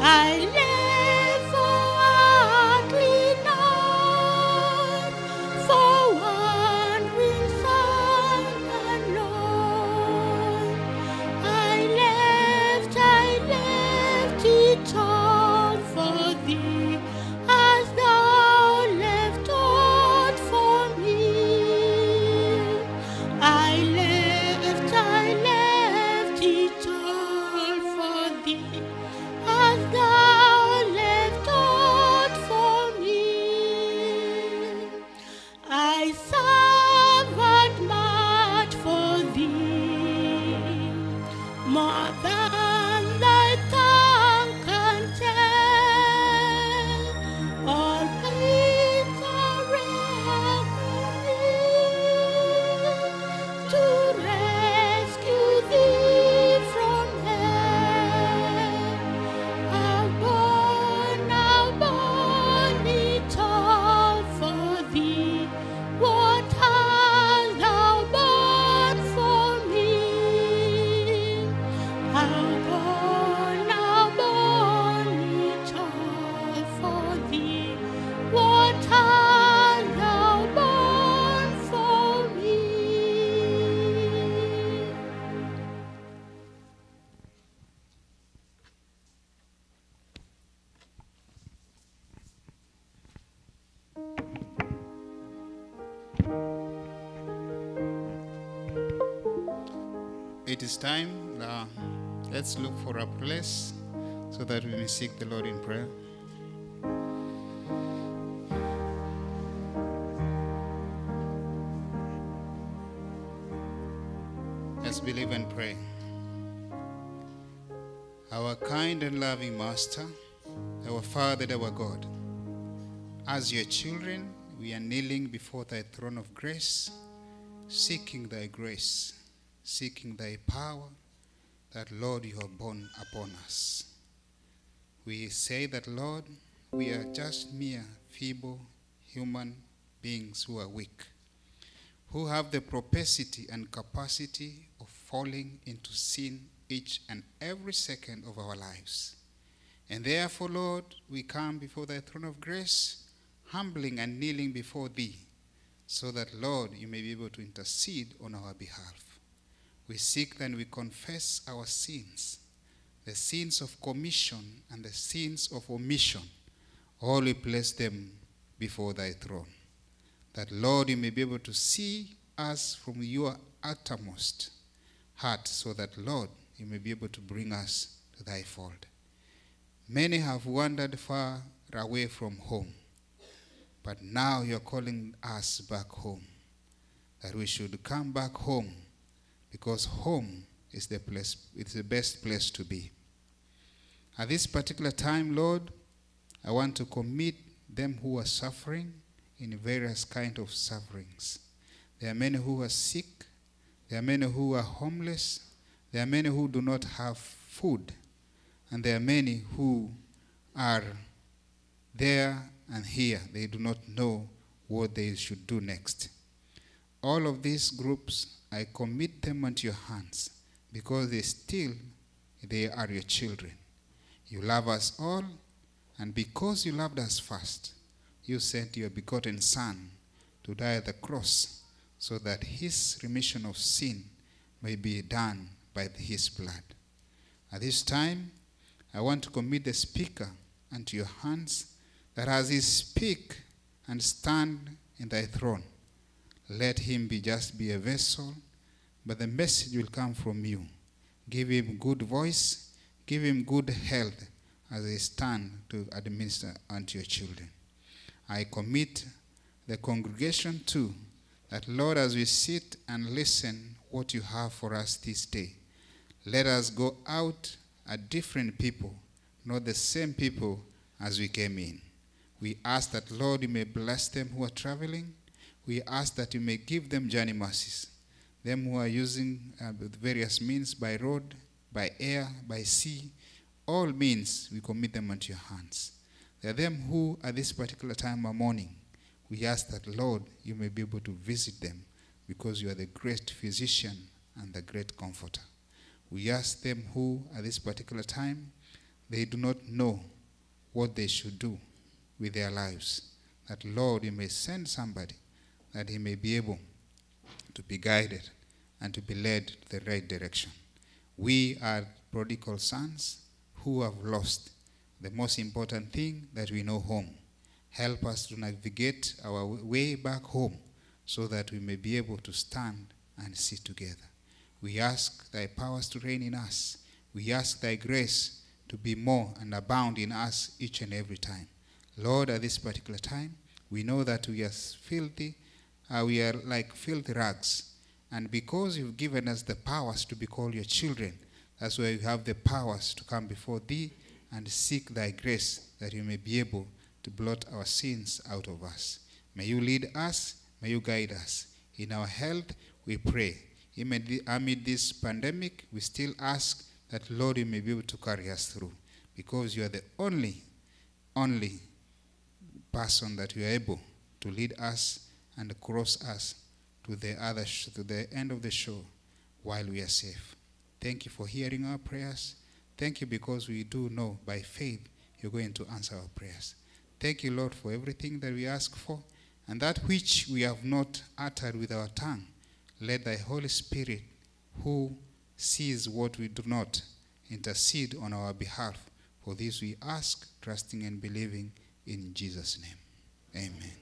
I live for earthly not, for wandering sun alone. I left it all for thee, as thou left all for me. I left it all for thee, as thou left all for me. I suffered much for thee, more than thy tongue can tell. All pains are reckoned to rescue thee from hell. I've borne it all for thee. What hast thou borne for me? I've borne it all for thee. What hast thou borne for me? It is time. Let's look for a place so that we may seek the Lord in prayer. Let's believe and pray. Our kind and loving Master, our Father, our God, as your children, we are kneeling before thy throne of grace, seeking thy grace, seeking thy power, that, Lord, you have borne upon us. We say that, Lord, we are just mere feeble human beings who are weak, who have the propensity and capacity of falling into sin each and every second of our lives. And therefore, Lord, we come before thy throne of grace, humbling and kneeling before thee, so that, Lord, you may be able to intercede on our behalf. We seek and we confess our sins, the sins of commission and the sins of omission. All we place them before thy throne, that, Lord, you may be able to see us from your uttermost heart, so that, Lord, you may be able to bring us to thy fold. Many have wandered far away from home, but now you're calling us back home, that we should come back home, because home is the place, it's the best place to be. At this particular time, Lord, I want to commit them who are suffering in various kinds of sufferings. There are many who are sick. There are many who are homeless. There are many who do not have food. And there are many who are there and here. They do not know what they should do next. All of these groups, I commit them unto your hands, because they are your children. You love us all, and because you loved us first, you sent your begotten Son to die at the cross, so that his remission of sin may be done by his blood. At this time, I want to commit the speaker unto your hands, that as he speak and stand in thy throne, let him just be a vessel, but the message will come from you. Give him good voice, give him good health as they stand to administer unto your children. I commit the congregation too, that, Lord, as we sit and listen what you have for us this day, let us go out a different people, not the same people as we came in. We ask that, Lord, you may bless them who are traveling. We ask that you may give them journey mercies. Them who are using various means, by road, by air, by sea, all means, we commit them unto your hands. There are them who at this particular time are mourning. We ask that, Lord, you may be able to visit them, because you are the great physician and the great comforter. We ask them who at this particular time, they do not know what they should do with their lives. That, Lord, you may send somebody that he may be able to be guided and to be led to the right direction. We are prodigal sons who have lost the most important thing, that we know home. Help us to navigate our way back home so that we may be able to stand and sit together. We ask thy powers to reign in us. We ask thy grace to be more and abound in us each and every time. Lord, at this particular time, we know that we are filthy. We are like filthy rags. And because you've given us the powers to be called your children, that's why you have the powers to come before thee and seek thy grace, that you may be able to blot our sins out of us. May you lead us, may you guide us. In our health, we pray. Amid this pandemic, we still ask that, Lord, you may be able to carry us through, because you are the only person that you are able to lead us and cross us to the end of the shore while we are safe. Thank you for hearing our prayers. Thank you because we do know by faith you're going to answer our prayers. Thank you, Lord, for everything that we ask for, and that which we have not uttered with our tongue. Let thy Holy Spirit, who sees what we do not, intercede on our behalf. For this we ask, trusting and believing in Jesus' name. Amen.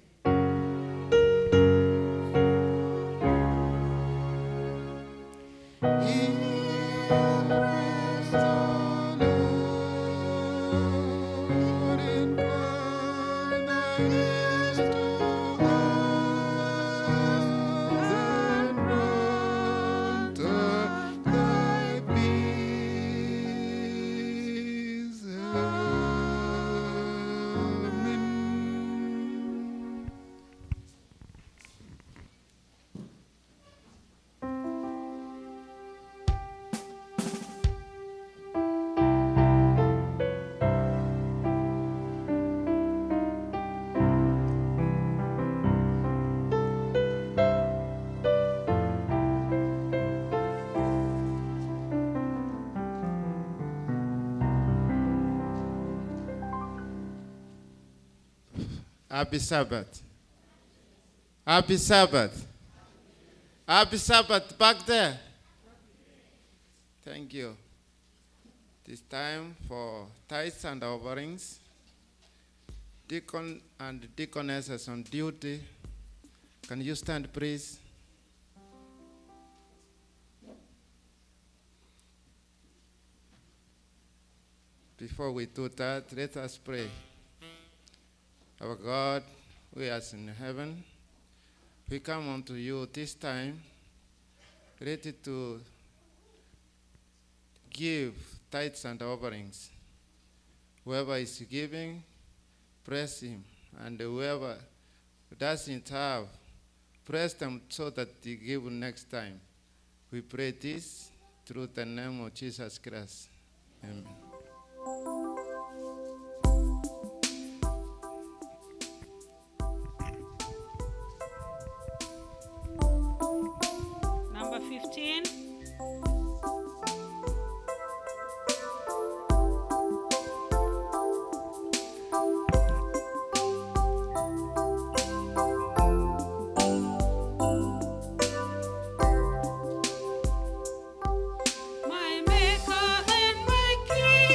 Happy Sabbath. Happy Sabbath. Happy Sabbath back there. Thank you. It's time for tithes and offerings. Deacon and deaconesses on duty. Can you stand, please? Before we do that, let us pray. Our God, who is in heaven, we come unto you this time, ready to give tithes and offerings. Whoever is giving, praise him. And whoever doesn't have, praise them so that they give next time. We pray this through the name of Jesus Christ. Amen. Number 15. My Maker and my King.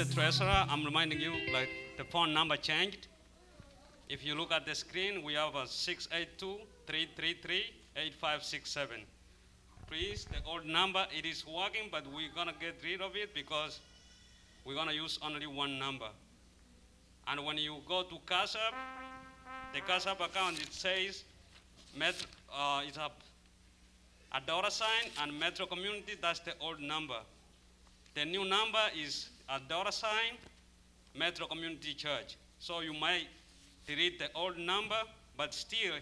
the treasurer, I'm reminding you, like, the phone number changed. If you look at the screen, we have a 682-333-8567. Please, the old number, it is working, but we're going to get rid of it because we're going to use only one number. And when you go to Cash App, the Cash App account, it says, it's a dollar sign, and Metro Community, that's the old number. The new number is a dollar sign, Metro Community Church. So you might delete the old number, but still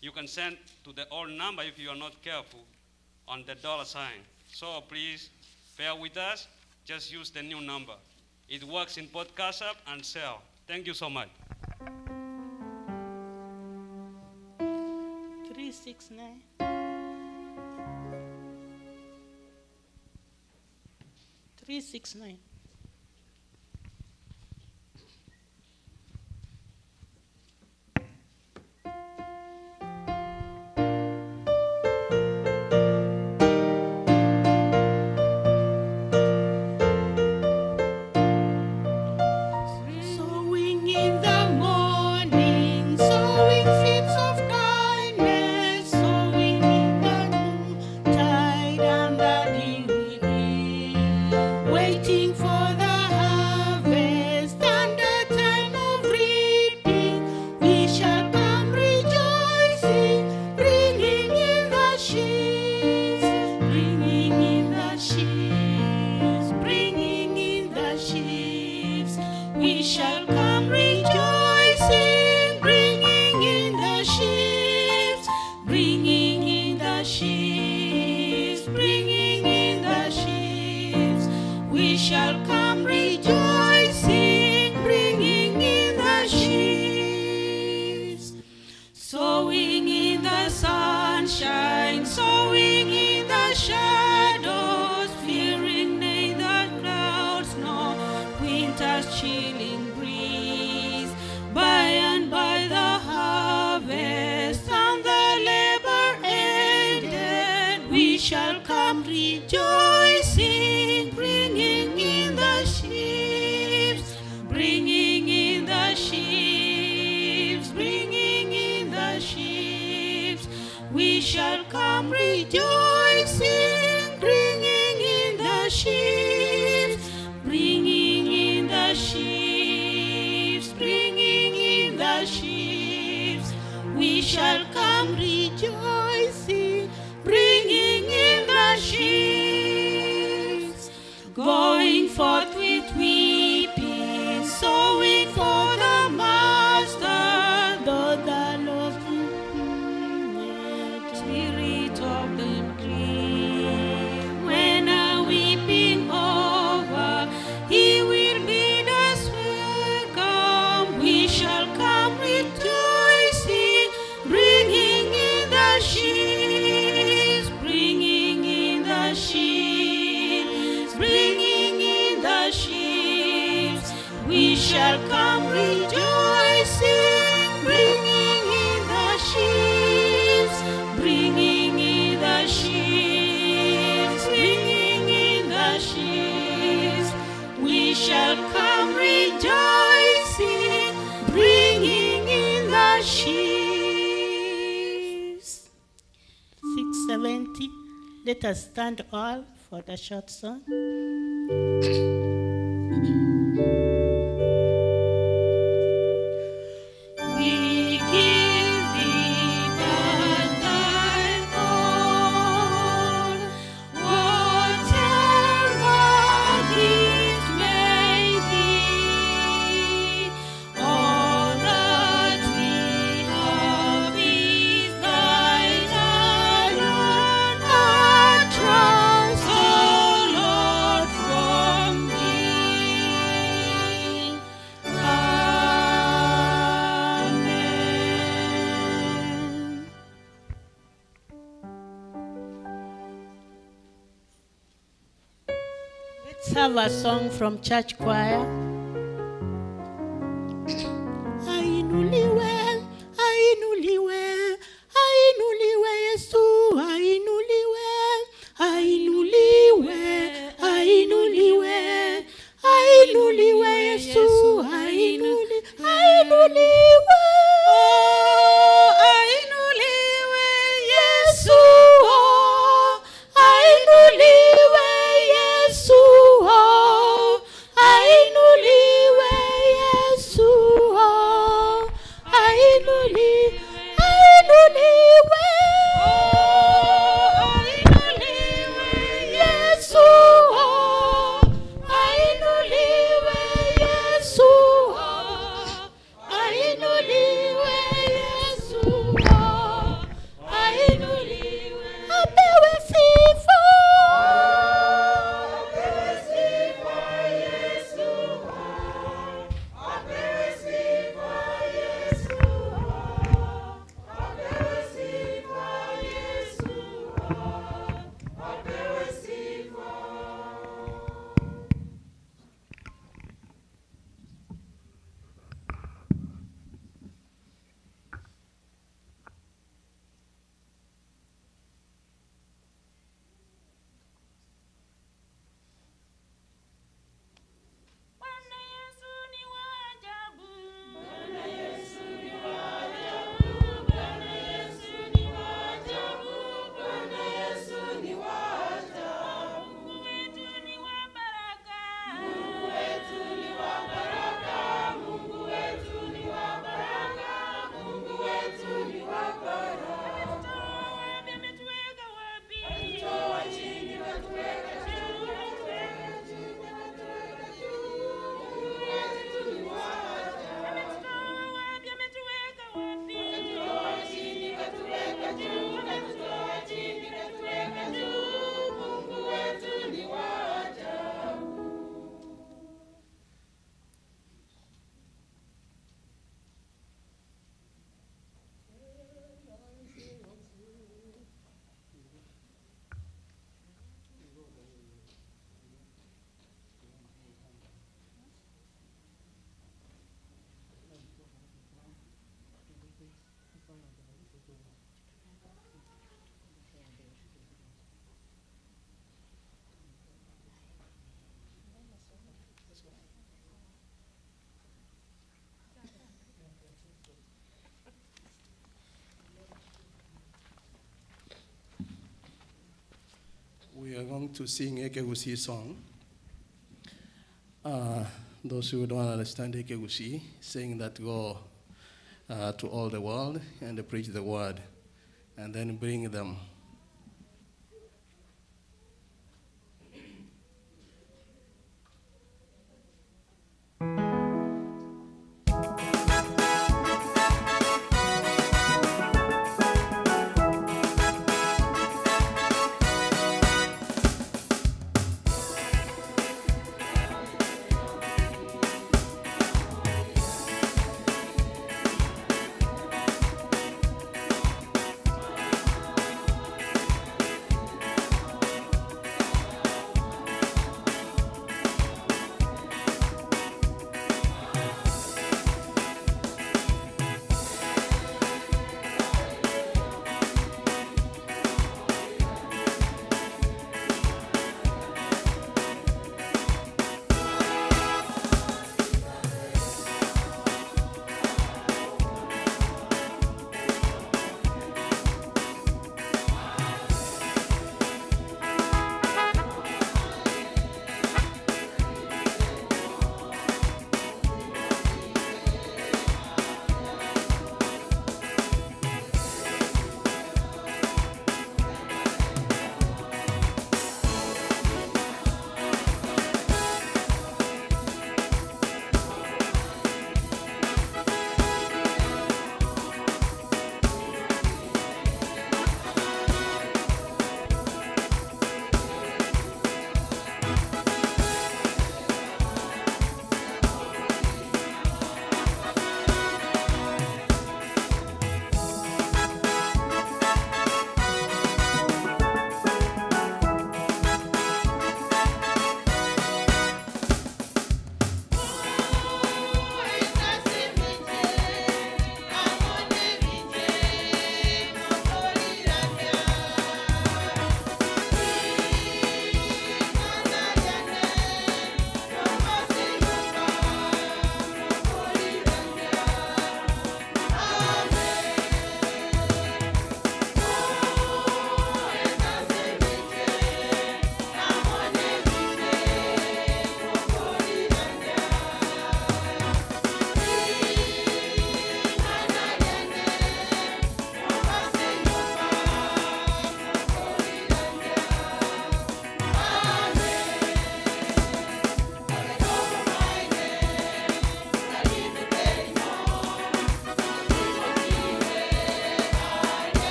you can send to the old number if you are not careful on the dollar sign. So please bear with us, just use the new number. It works in both Cash App and Zelle. Thank you so much. 369. 369. Sowing in the morning, sowing seeds of kindness, sowing in the noontide and the evening, waiting for the harvest and the time of reaping. We shall come rejoicing, bringing in the sheaves, bringing in the sheaves, bringing in the sheaves. We shall come rejoicing, bringing in the sheaves, bringing in the sheaves, bringing in the sheaves. We shall come rejoicing, bringing in the sheaves. Sowing in the sunshine, sowing in the shadows, fearing neither clouds nor winter's chilling breeze. By and by the harvest and the labor ended, we shall come rejoicing, bringing in the sheaves, bringing in the sheaves, bringing in the sheaves. We shall come rejoicing, bringing in the sheaves, bringing in the sheaves, bringing in the sheaves. We shall come rejoicing, bringing in the sheaves. Going forth with weeping, sowing for the Master, though the lost spirit of the grief. When a weeping over, He will bid us welcome. We shall come rejoicing, bringing in the sheaves, bringing in the sheaves, bringing in the sheaves. We shall come rejoicing, bringing in the sheaves, bringing in the sheaves, bringing in the sheaves. We shall come rejoicing, bringing in the sheaves. 670. Let us stand all for the short song. We give thee but thy own, whatever it may be. All that we have is thine alone, our trust, O Lord, from thee. Amen. Let's have a song from church choir. Ainuliwe, ainuliwe, ainuliwe Yesu, ainuliwe, ainuliwe, ainuliwe, ainuliwe. are going to sing Ekegusi song. Those who don't understand Ekegusi, saying that go to all the world and preach the word, and then bring them.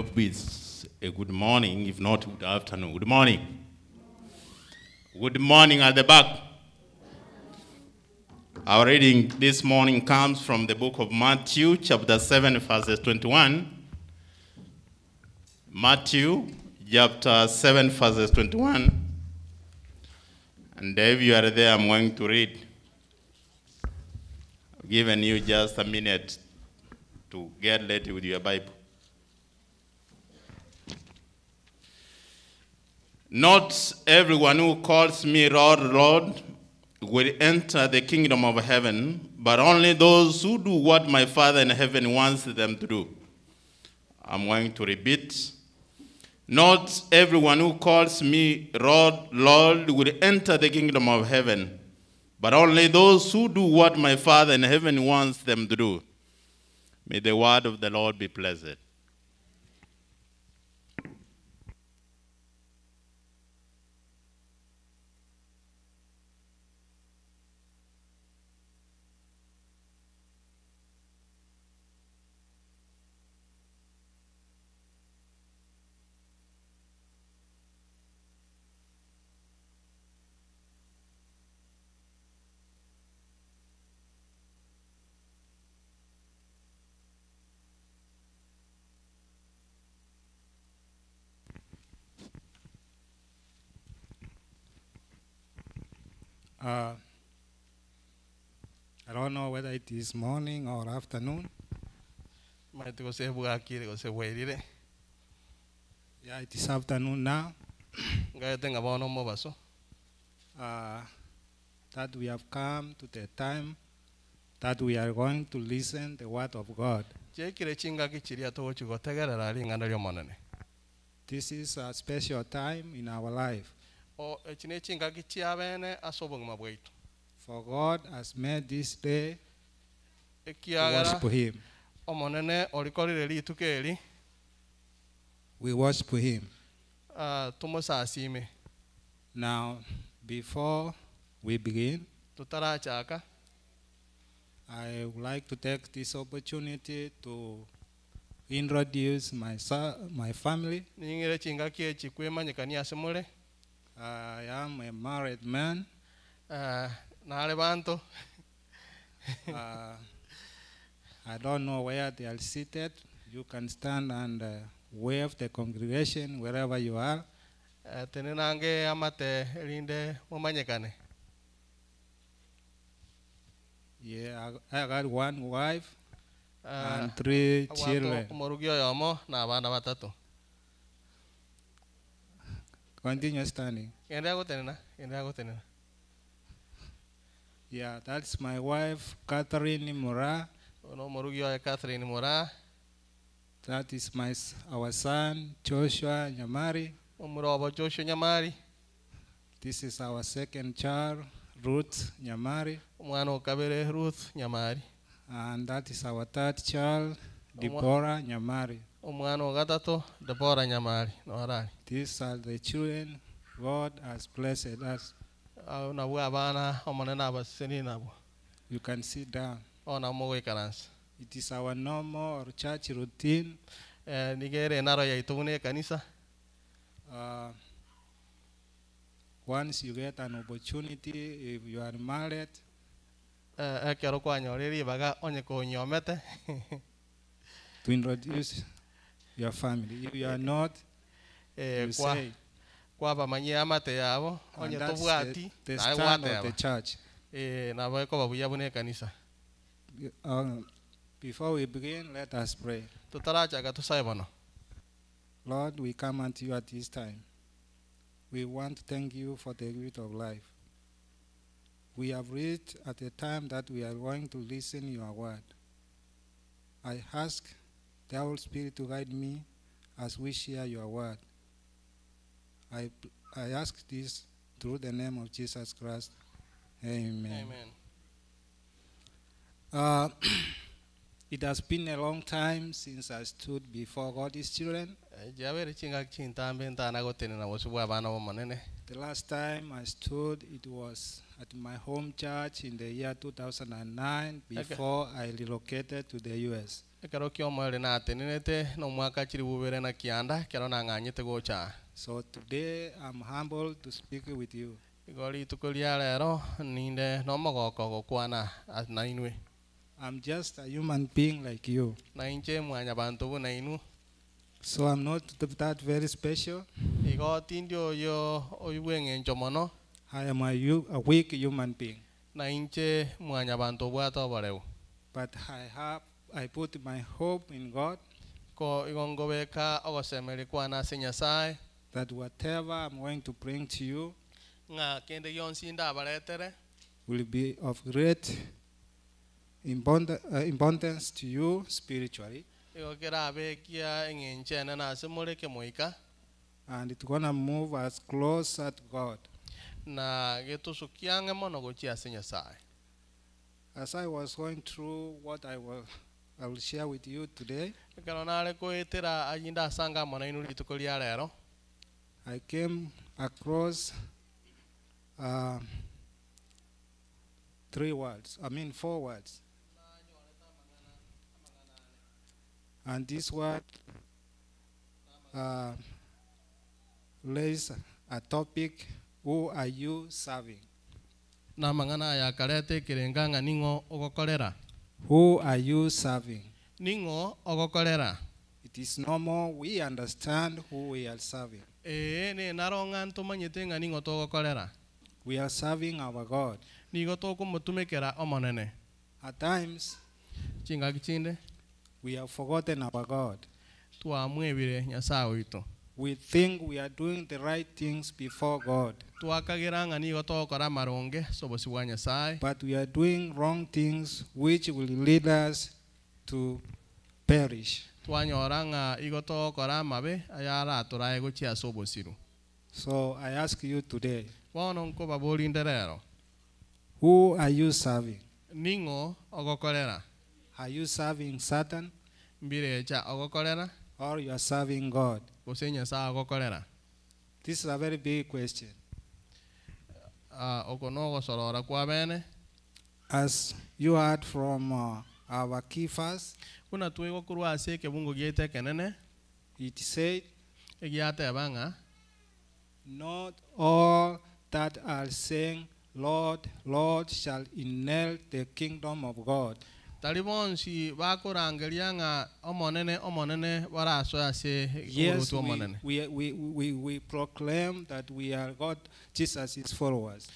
hope it's a good morning, if not good afternoon. Good morning. Good morning at the back. Our reading this morning comes from the book of Matthew, chapter 7, verses 21. Matthew, chapter 7, verses 21. And if you are there, I'm going to read. I've given you just a minute to get ready with your Bible. Not everyone who calls me Lord, Lord, will enter the kingdom of heaven, but only those who do what my Father in heaven wants them to do. I'm going to repeat. Not everyone who calls me Lord, Lord, will enter the kingdom of heaven, but only those who do what my Father in heaven wants them to do. May the word of the Lord be blessed. I don't know whether it is morning or afternoon. Yeah, it is afternoon now. That we have come to the time that we are going to listen the word of God. This is a special time in our life. For God has made this day to worship Him. We worship Him. Now, before we begin, I would like to take this opportunity to introduce my family. I am a married man. I don't know where they are seated. You can stand and wave the congregation wherever you are. Yeah, I got one wife and 3 children. Continue standing. Yeah, that's my wife, Catherine Mora. That is our son, Joshua Nyamari. This is our second child, Ruth Nyamari. And that is our third child, Deborah Nyamari. These are the children God has blessed us. You can sit down. It is our normal or church routine. Once you get an opportunity, if you are married, to introduce your family. If you are not, you say. And that's the stand of the church. Before we begin, let us pray. Lord, we come unto you at this time. We want to thank you for the gift of life. We have reached at the time that we are going to listen to your word. I ask the Holy Spirit to guide me as we share your word. I ask this through the name of Jesus Christ. Amen. It has been a long time since I stood the The last time I stood, it was at my home church in the year 2009 before I relocated to the US. So today I'm humbled to speak with you. I'm just a human being like you. So I'm not that very special. I am a weak human being. But I put my hope in God that whatever I'm going to bring to you will be of great importance to you spiritually. And it's going to move us closer to God. As I was going through what I will share with you today, I came across 4 words. And this word lays a topic: who are you serving? Who are you serving? It is normal we understand who we are serving. We are serving our God. At times, we have forgotten our God. We think we are doing the right things before God, but we are doing wrong things which will lead us to perish. So I ask you today, who are you serving? Are you serving Satan, or you are serving God? This is a very big question. As you heard from our key verse, it said, not all that are saying, Lord, Lord, shall inherit the kingdom of God. Yes, we proclaim that we are God, Jesus' followers.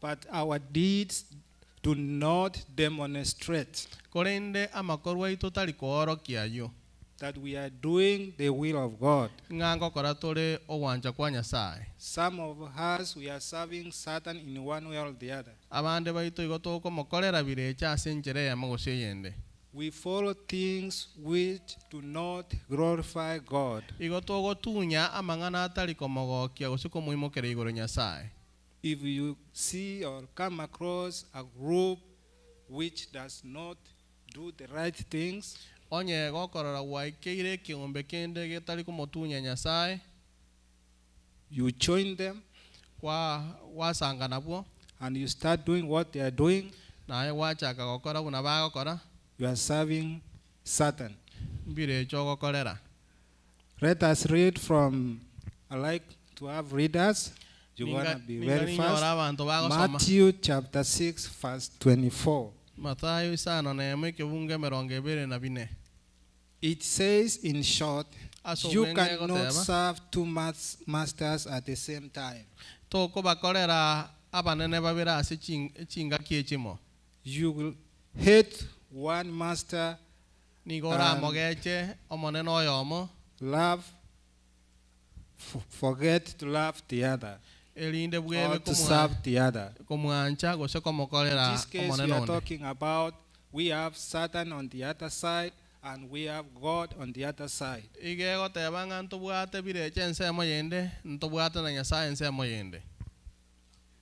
But our deeds do not demonstrate that we are doing the will of God. Some of us, we are serving Satan in one way or the other. We follow things which do not glorify God. If you see or come across a group which does not do the right things, you join them and you start doing what they are doing. You are serving Satan. Let us read from, I like to have readers. You're going to be very fast. Matthew chapter 6, verse 24. It says in short, you cannot serve two masters at the same time. You will hate one master and forget to love the other, or to serve the other. In this case, we are talking about we have Satan on the other side and we have God on the other side.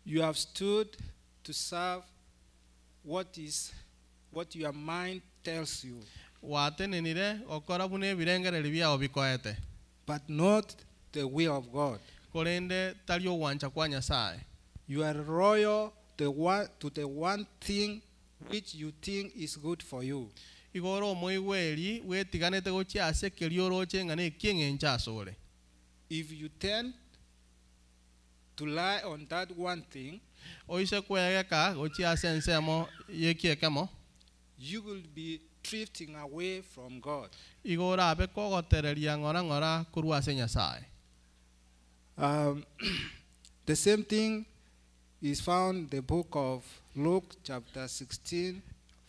You have stood to serve what your mind tells you. but not the will of God. Kolende talio wancha kwa Nyasaye. You are loyal to the one thing which you think is good for you. Igoro moiweli wetiganete gochia ase kelioroche ngane kiengencha sole. If you tend to lie on that one thing, Oise kwegeka gochia sensemo yekiekemo. you will be drifting away from God. Igora abe kogotereria ngora kurwa ase Nyasaye. The same thing is found in the book of Luke chapter 16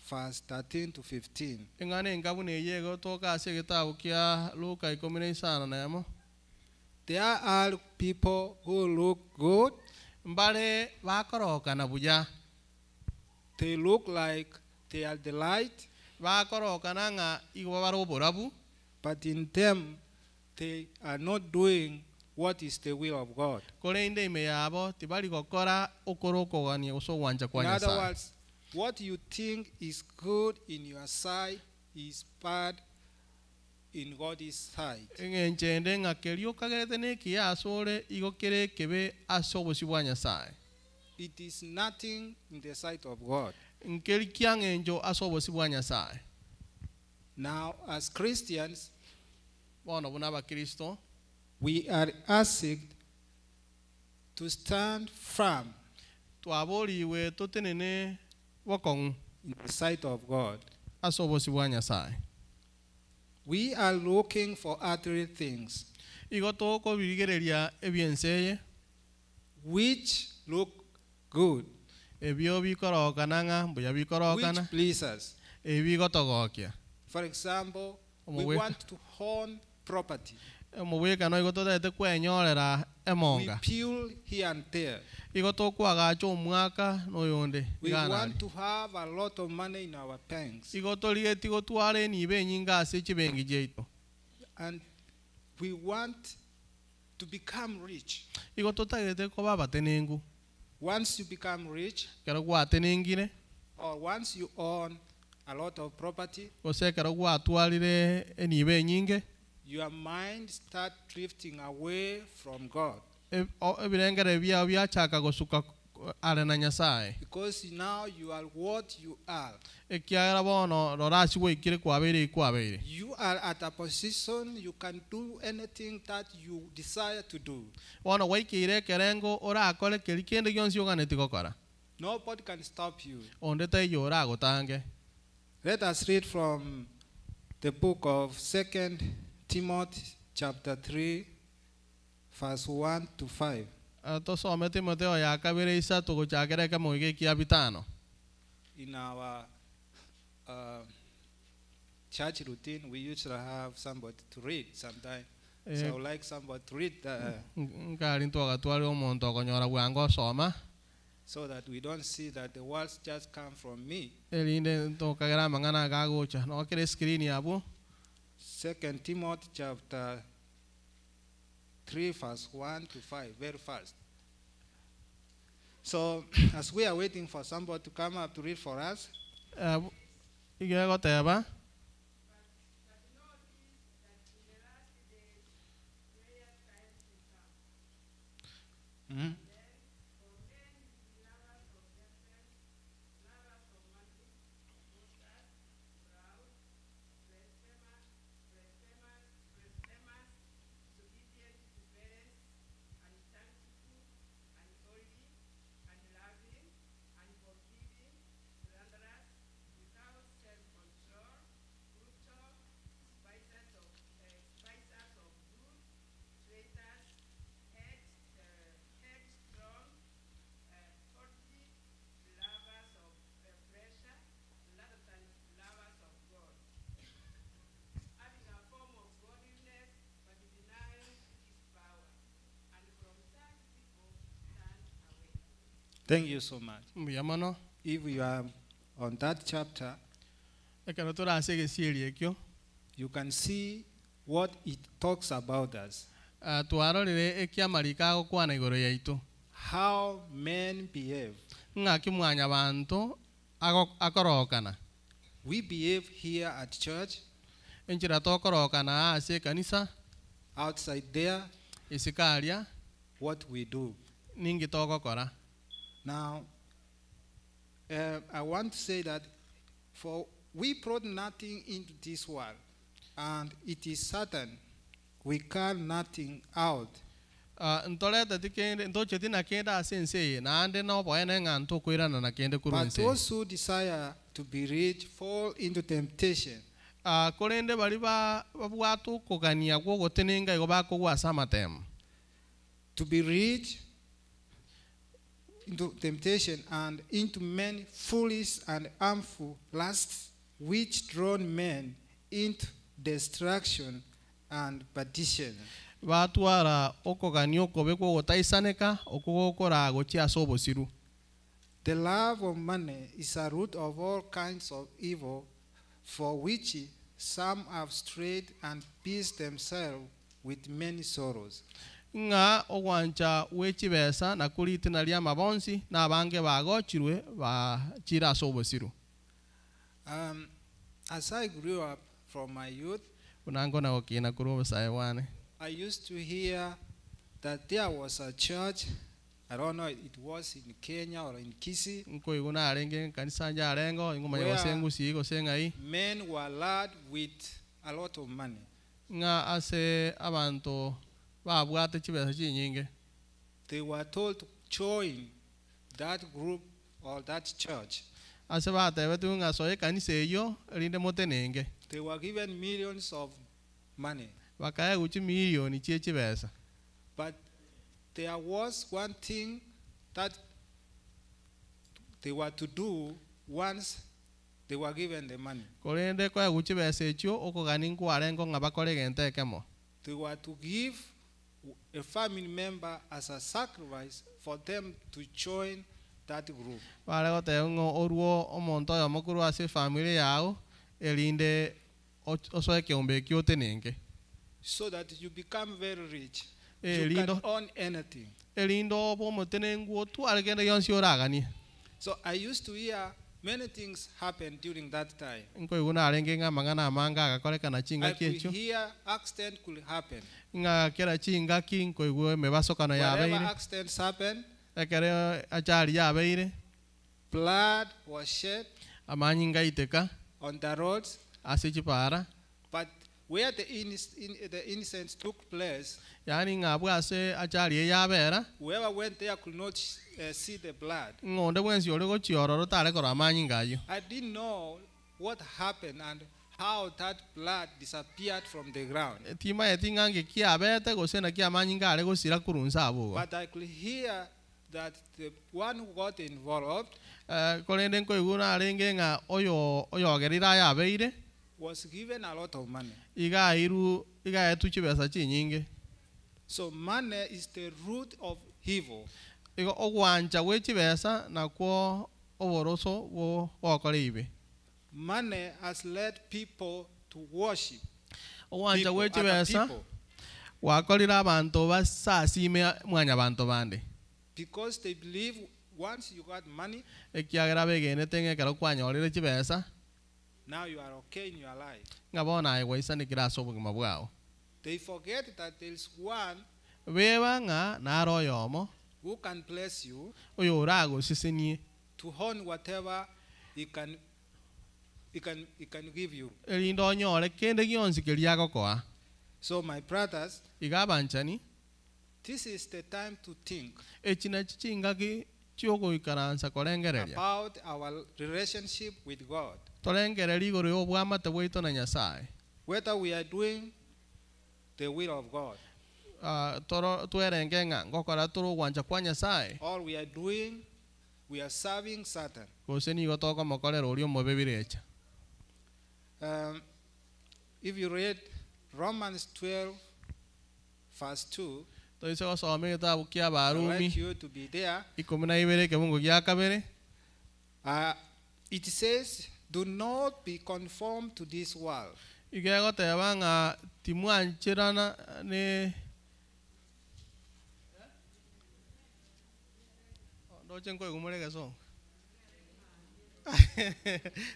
verse 13 to 15. Ngane ngabune yego toka ase gitabu kia Luka 15 nemo. There are people who look good. Mbale bakoroka na buja. They look like they are the light, Bakoroka nanga igwa baroborabu. but in them they are not doing what is the will of God. Kolende ime yabo tibali gokora okoroko gani oso wanja kwa In other Nyasaye. words, what you think is good in your sight is bad in God's sight. Ngenchende ngakelio kagerete ne kia asole igokere kebe asobosi bwa Nyasaye. It is nothing in the sight of God. Nkeli kiangenjo asobosi bwa Nyasaye. Now, as Christians, Bono bunaba Kristo we are asked to stand firm twaboliwe totenene wakong in the sight of God. asobosi bwa Nyasaye. We are looking for earthly things Igotoko birigereria ebienseye which look good, ebyo bikoroka nanga mbuya which bikorokana please us. ebigotogokia. For example, we Omwe- want to own property. Mubweka no igototete kwenyorera We emonga. peel here and there. Igotokwaga omwaka noyonde We igana. want to have a lot of money in our banks. Igotoligeti gotware nibe nyinga ase chibengi jeito. And we want to become rich. Igototagete koba batenengu. Once you become rich, Kero gwatenengire or once you own a lot of property, gose kero gwatwalire enibe nyinge your mind start drifting away from God. ebirengere bya byachaka gosuka ale na Nyasaye. Because now you are what you are. Ekiara bono rorasi wikire kwabere. You are at a position you can do anything that you desire to do. Bono waikire kerengo ora akole kelikende yonsi yoganeti gokora. Nobody can stop you. Onde te yora gotange. Let us read from the book of 2 Timothy chapter 3 verse 1 to 5. Tosome Timotheo ya kabere isa togochagere ka moige kia bitano. In our church routine, we usually have somebody to read sometime. So I would like somebody to read Ngari ntwaga twali omonto konyora bwango soma. so that we don't see that the words just come from me. Elinde ntokagera mangana gagocha. No kere screen yabu. 2 Timothy chapter 3 verse 1 to 5, very fast. So as we are waiting for somebody to come up to read for us, Ige goteba. thank you so much. Mbiyamano. If you are on that chapter, Ekero tora sege sieri ekyo. you can see what it talks about us, Twarorire ekiamarika gokwana igoro yaitu. how men behave. Ngaki mwanya bantu akorokana. We behave here at church Enchira tokorokana ase kanisa. outside there, isikaria what we do. ningitoko kora. Now, I want to say that for we brought nothing into this world, and it is certain we call nothing out. Ntoleta tikende ntocheti na kenda sensei na ande no boene nganto kuirana na kende But kurunse. those who desire to be rich fall into temptation. Korende bali babwatu kokania kwo gotenenga igo bakogwa samatem. To be rich into temptation and into many foolish and harmful lusts which draw men into destruction and perdition. Batwara okogania okobe kwo gotaisaneka okogokora gochia sobosiru. The love of money is a root of all kinds of evil, for which some have strayed and pierced themselves with many sorrows. Nga ogwancha wechibesa na kulitina lia mabonsi na bange bagochirwe bachira sobosiru. As I grew up from my youth, Unango na okina kuruba saewane. I used to hear that there was a church, I don't know, it was in Kenya or in Kisii, Nko iguna arenge kanisa nja arengo inguma Where- yosengu sigo sengai. men were led with a lot of money. Nga ase abantu babwate chibesa chinyinge. They were told to join that group or that church. Ase batebe tu nga soye kanisa eyo rinde motenenge. They were given millions of money. Bakaye guchi milioni chie chibesa. But there was one thing that they were to do once they were given the money. Korende kwa guchi besa echo okogani nku arengo nga bakore gente kemo. They were to give a family member as a sacrifice for them to join that group. Bare gote ngo oruo omonto ya mokuru ase familia yao elinde osoe kiombe kiotenenge. So that you become very rich. Eh, You can lindo. own anything. Elindo po motenengu tu algende yonsi oragani. So I used to hear many things happen during that time. Nko iguna arenge nga mangana manga akakore kana I chinga could kiecho. hear accident could happen. Nga kera chinga ki nko igwe mebasoka na Wherever yabeire. accidents happen, Ekere achari yabeire. blood was shed Amanyi nga iteka on the roads. ase chipara. But where the innocence took place, Yani nga bwase achari yabera. whoever went there could not see the blood. Ngonde bwensi olego chiororo tare kora amanyi ngayo. I didn't know what happened and how that blood disappeared from the ground. Tima etingange kiabete gosena ki amanyi ngare gosira kurunsa abo. But I could hear that the one who got involved Kolende nko iguna arenge nga oyo gerira yabeire. was given a lot of money. Iga etu chibesa chinyinge. So money is the root of evil. Igo ogwancha wechibesa na kwo oboroso wo okore ibe. Money has led people to worship Ogwancha people, other wechibesa people, wakorira abantu basasime mwanya abantu bande. because they believe once you got money, Ekiagera begene tenge kero kwanyorire chibesa now you are okay in your life. ngabona igwaisa nikiraso bugima bwao. They forget that there is one Beba nga naro yomo who can bless you oyo urago sisenie to own whatever he can give you. elindo nyore kende gionsi keliago kwa. So my brothers, Igabanchani this is the time to think echina chichinga ki chiogo ikaransa korengereria. about our relationship with God. Torengereri igoro yobwama tebwito na Nyasaye. Whether we are doing the will of God Toro tuerenge nga ngokora turu gwancha kwa Nyasaye. or we are serving Satan. Goseni gotoko mokorero orio mobebirecha. If you read Romans 12 verse 2, Toise gosome gitabu kia I'd Barumi like you to be there. 12 kemungu gia kabere. It says, do not be conformed to this world, Igego teba nga timwanchirana ne Ndoche nko igumurege so.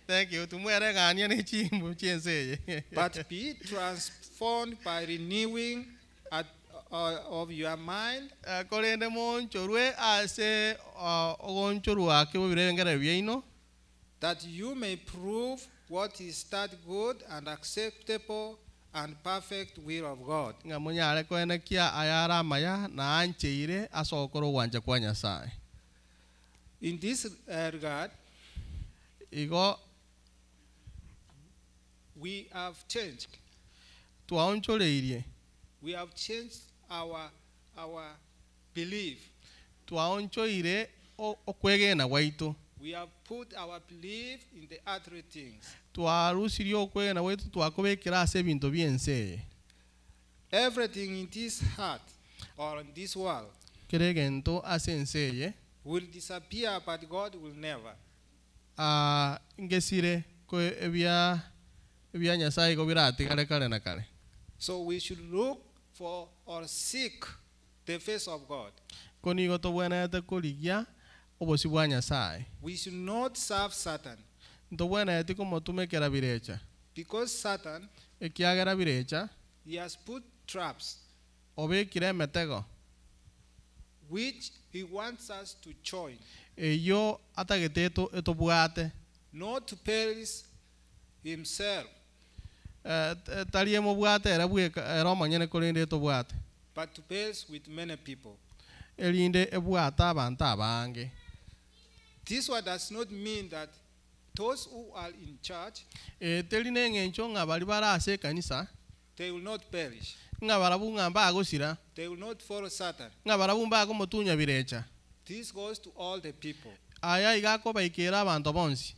Thank you. Tumwere gania ne chimbu chienseye. but be transformed by renewing of your mind, Kolende mon chorwe ase ogon chorwa ke birengere bieino. that you may prove what is that good and acceptable and perfect will of God. Ngamunyare ko ene kia ayara maya na ancheire asokoro wanja kwa Nyasaye. In this regard, Igo we have changed. tuaoncholeirie. We have changed our belief. Tuaonchoire okwegena waitu. We have put our belief in the earthly things. Tuarusirie okwegena waitu twakobekera ase ebinto bienseye. Everything in this heart or in this world Keregento ase enseye. will disappear, but God will never. Ngesire ko ebya Nyasaye go biratigare kare na kare. So we should look for or seek the face of God. Koni go to buena ete koligia obosi bwa Nyasaye. We should not serve Satan, Nto buena ete como tumekera birecha. because Satan, Ekiagera birecha he has put traps obekire emetego. which he wants us to join, Eyo atagete etobwate. not to perish himself, Talie mo bwate era era manyene kolinde etobwate. but to perish with many people. Elinde ebwata abantu abange. This one does not mean that those who are in charge, Teline ngencho nga bali barase kanisa they will not perish. nga barabu ngamba agosira They will not follow Satan. nga barabu mbago motunya birecha. This goes to all the people, Aya igako baikera abantu bonsi.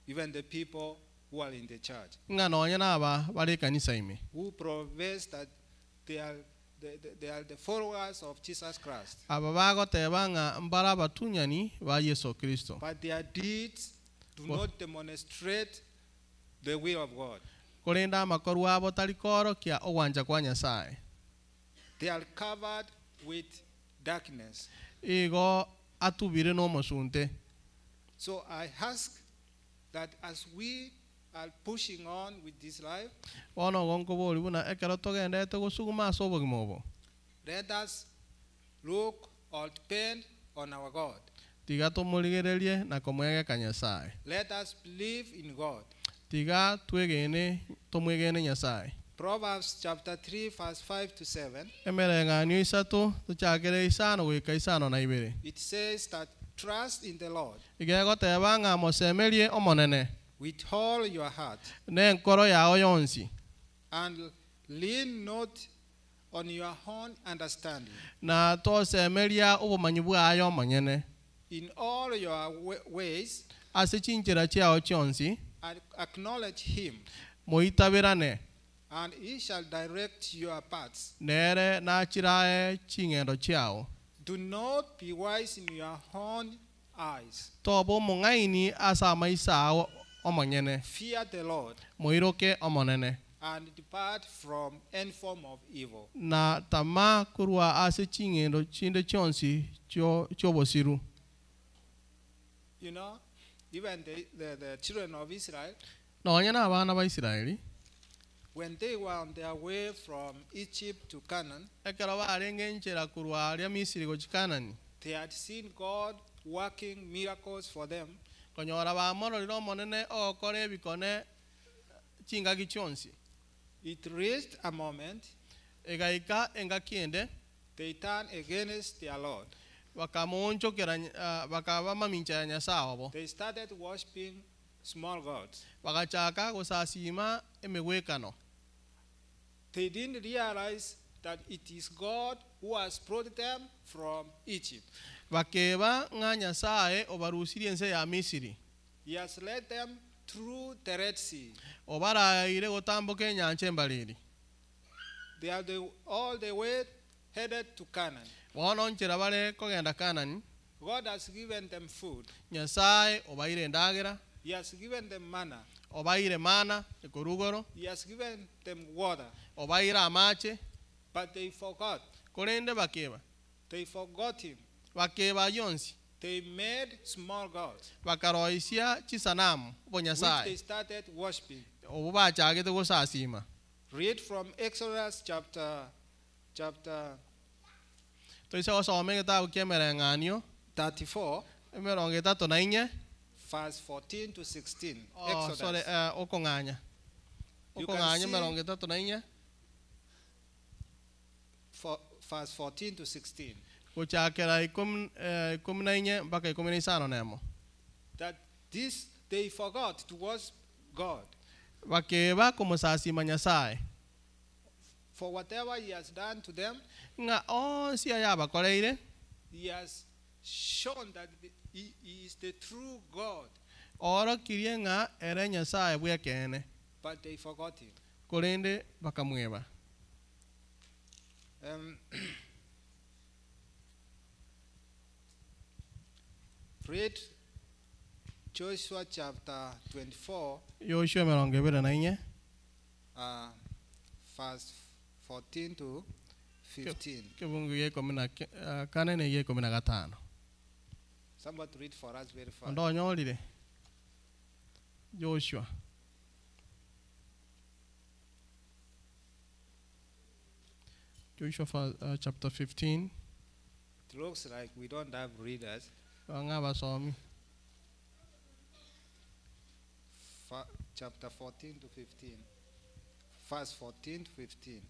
even the people who are in the church, Nga nonya naba bali kanisa ime. who profess that they are the followers of Jesus Christ. Aba bago teba nga mbara batunyani ba Yesu Kristo. But their deeds do not demonstrate the will of God. Kolenda makoru abo talikoro kia owanja kwa Nyasaye. They are covered with darkness. Igo atubire no mosunte. So I ask that as we are pushing on with this life, Ono gonko boli buna ekero togenda etogosuguma asobo gimobo. let us look or depend on our God. Tiga tomuligerelie na komwege ka Nyasaye. Let us believe in God. Tiga twegene tomwegene Nyasaye. Proverbs chapter 3 verse 5 to 7, Emerenga ni isato tuchagere isano wika isano na ibere. it says that trust in the Lord Igego teba nga mosemelie omonene. with all your heart, Ne nkoro yao yonsi. and lean not on your own understanding. Na to semelia obumanyi bwayo manyene. In all your ways, Ase chinchira chiao chionsi. acknowledge him, Moitabirane. and he shall direct your paths. Nere na chirae chingendo chiao. Do not be wise in your own eyes. Tobo mongaini asa maisa omanyene. Fear the Lord, Moiroke omonene. and depart from any form of evil. Na tama kurwa ase chingendo chinde chionsi chobosiru. You know, even the children of Israel, Nonya na abana ba Isiraeli. when they were on their way from Egypt to Canaan, Ekero barenge nchera kurwa aria Misiri go chikanani. they had seen God working miracles for them, Konyora ba mororiro monene okore bikone chinga gichonsi. it reached a moment Egaika engakiende they turned against their Lord. bakamoncho kera bakaba mamincha ya Nyasaye. They started worshiping small gods. Bagachaka gosasima emewekano. They didn't realize that it is God who has brought them from Egypt. Bakeba nga Nyasaye obarusiri ense ya Misiri. He has led them through the Red Sea. Obara ire gotamboke nyanche embaliri. They are all the way headed to Canaan. Wono nchera bale kogenda Kanani. God has given them food. Nyasaye obaire ndagera. He has given them manna. Obaire mana ekorugoro. He has given them water. Obaire amache. But they forgot. Kolende bakeba. They forgot him. Bakeba yonsi. They made small gods, Bakaroisia chisanamu bo which they Nyasaye. started worshiping. Obuba chagete gosasima. Read from Exodus chapter Toisa wasome kitabu kia Mereng'anio 34, mirongo itatu na inya. verse 14 to 16. Oh, Exodus. sorry, okong'anya. You can Okong'anya see- mirongo itatu na inya. Verse 14 to 16. Kuchakira ikumi na inya mpaka ikumi na isano nemo. That this they forgot towards God. Bakiba kumusasima Nyasaye. For whatever he has done to them, Nga onsi aya bakoreire. he has shown that he is the true God, Oro kirie nga ere Nyasaye bwekene. but they forgot him. Kurinde bakamweba. Read Joshua chapter 24, Yoshua mirongo ibiri na inya. verse 14 to 15. Kibungu ye ikumi na kane na ye ikumi na gatano. Somebody read for us very fast. Ondo onyorire. Joshua. Joshua chapter 15. It looks like we don't have readers. Nga basomi. Chapter 14 to 15. Verse 14 to 15.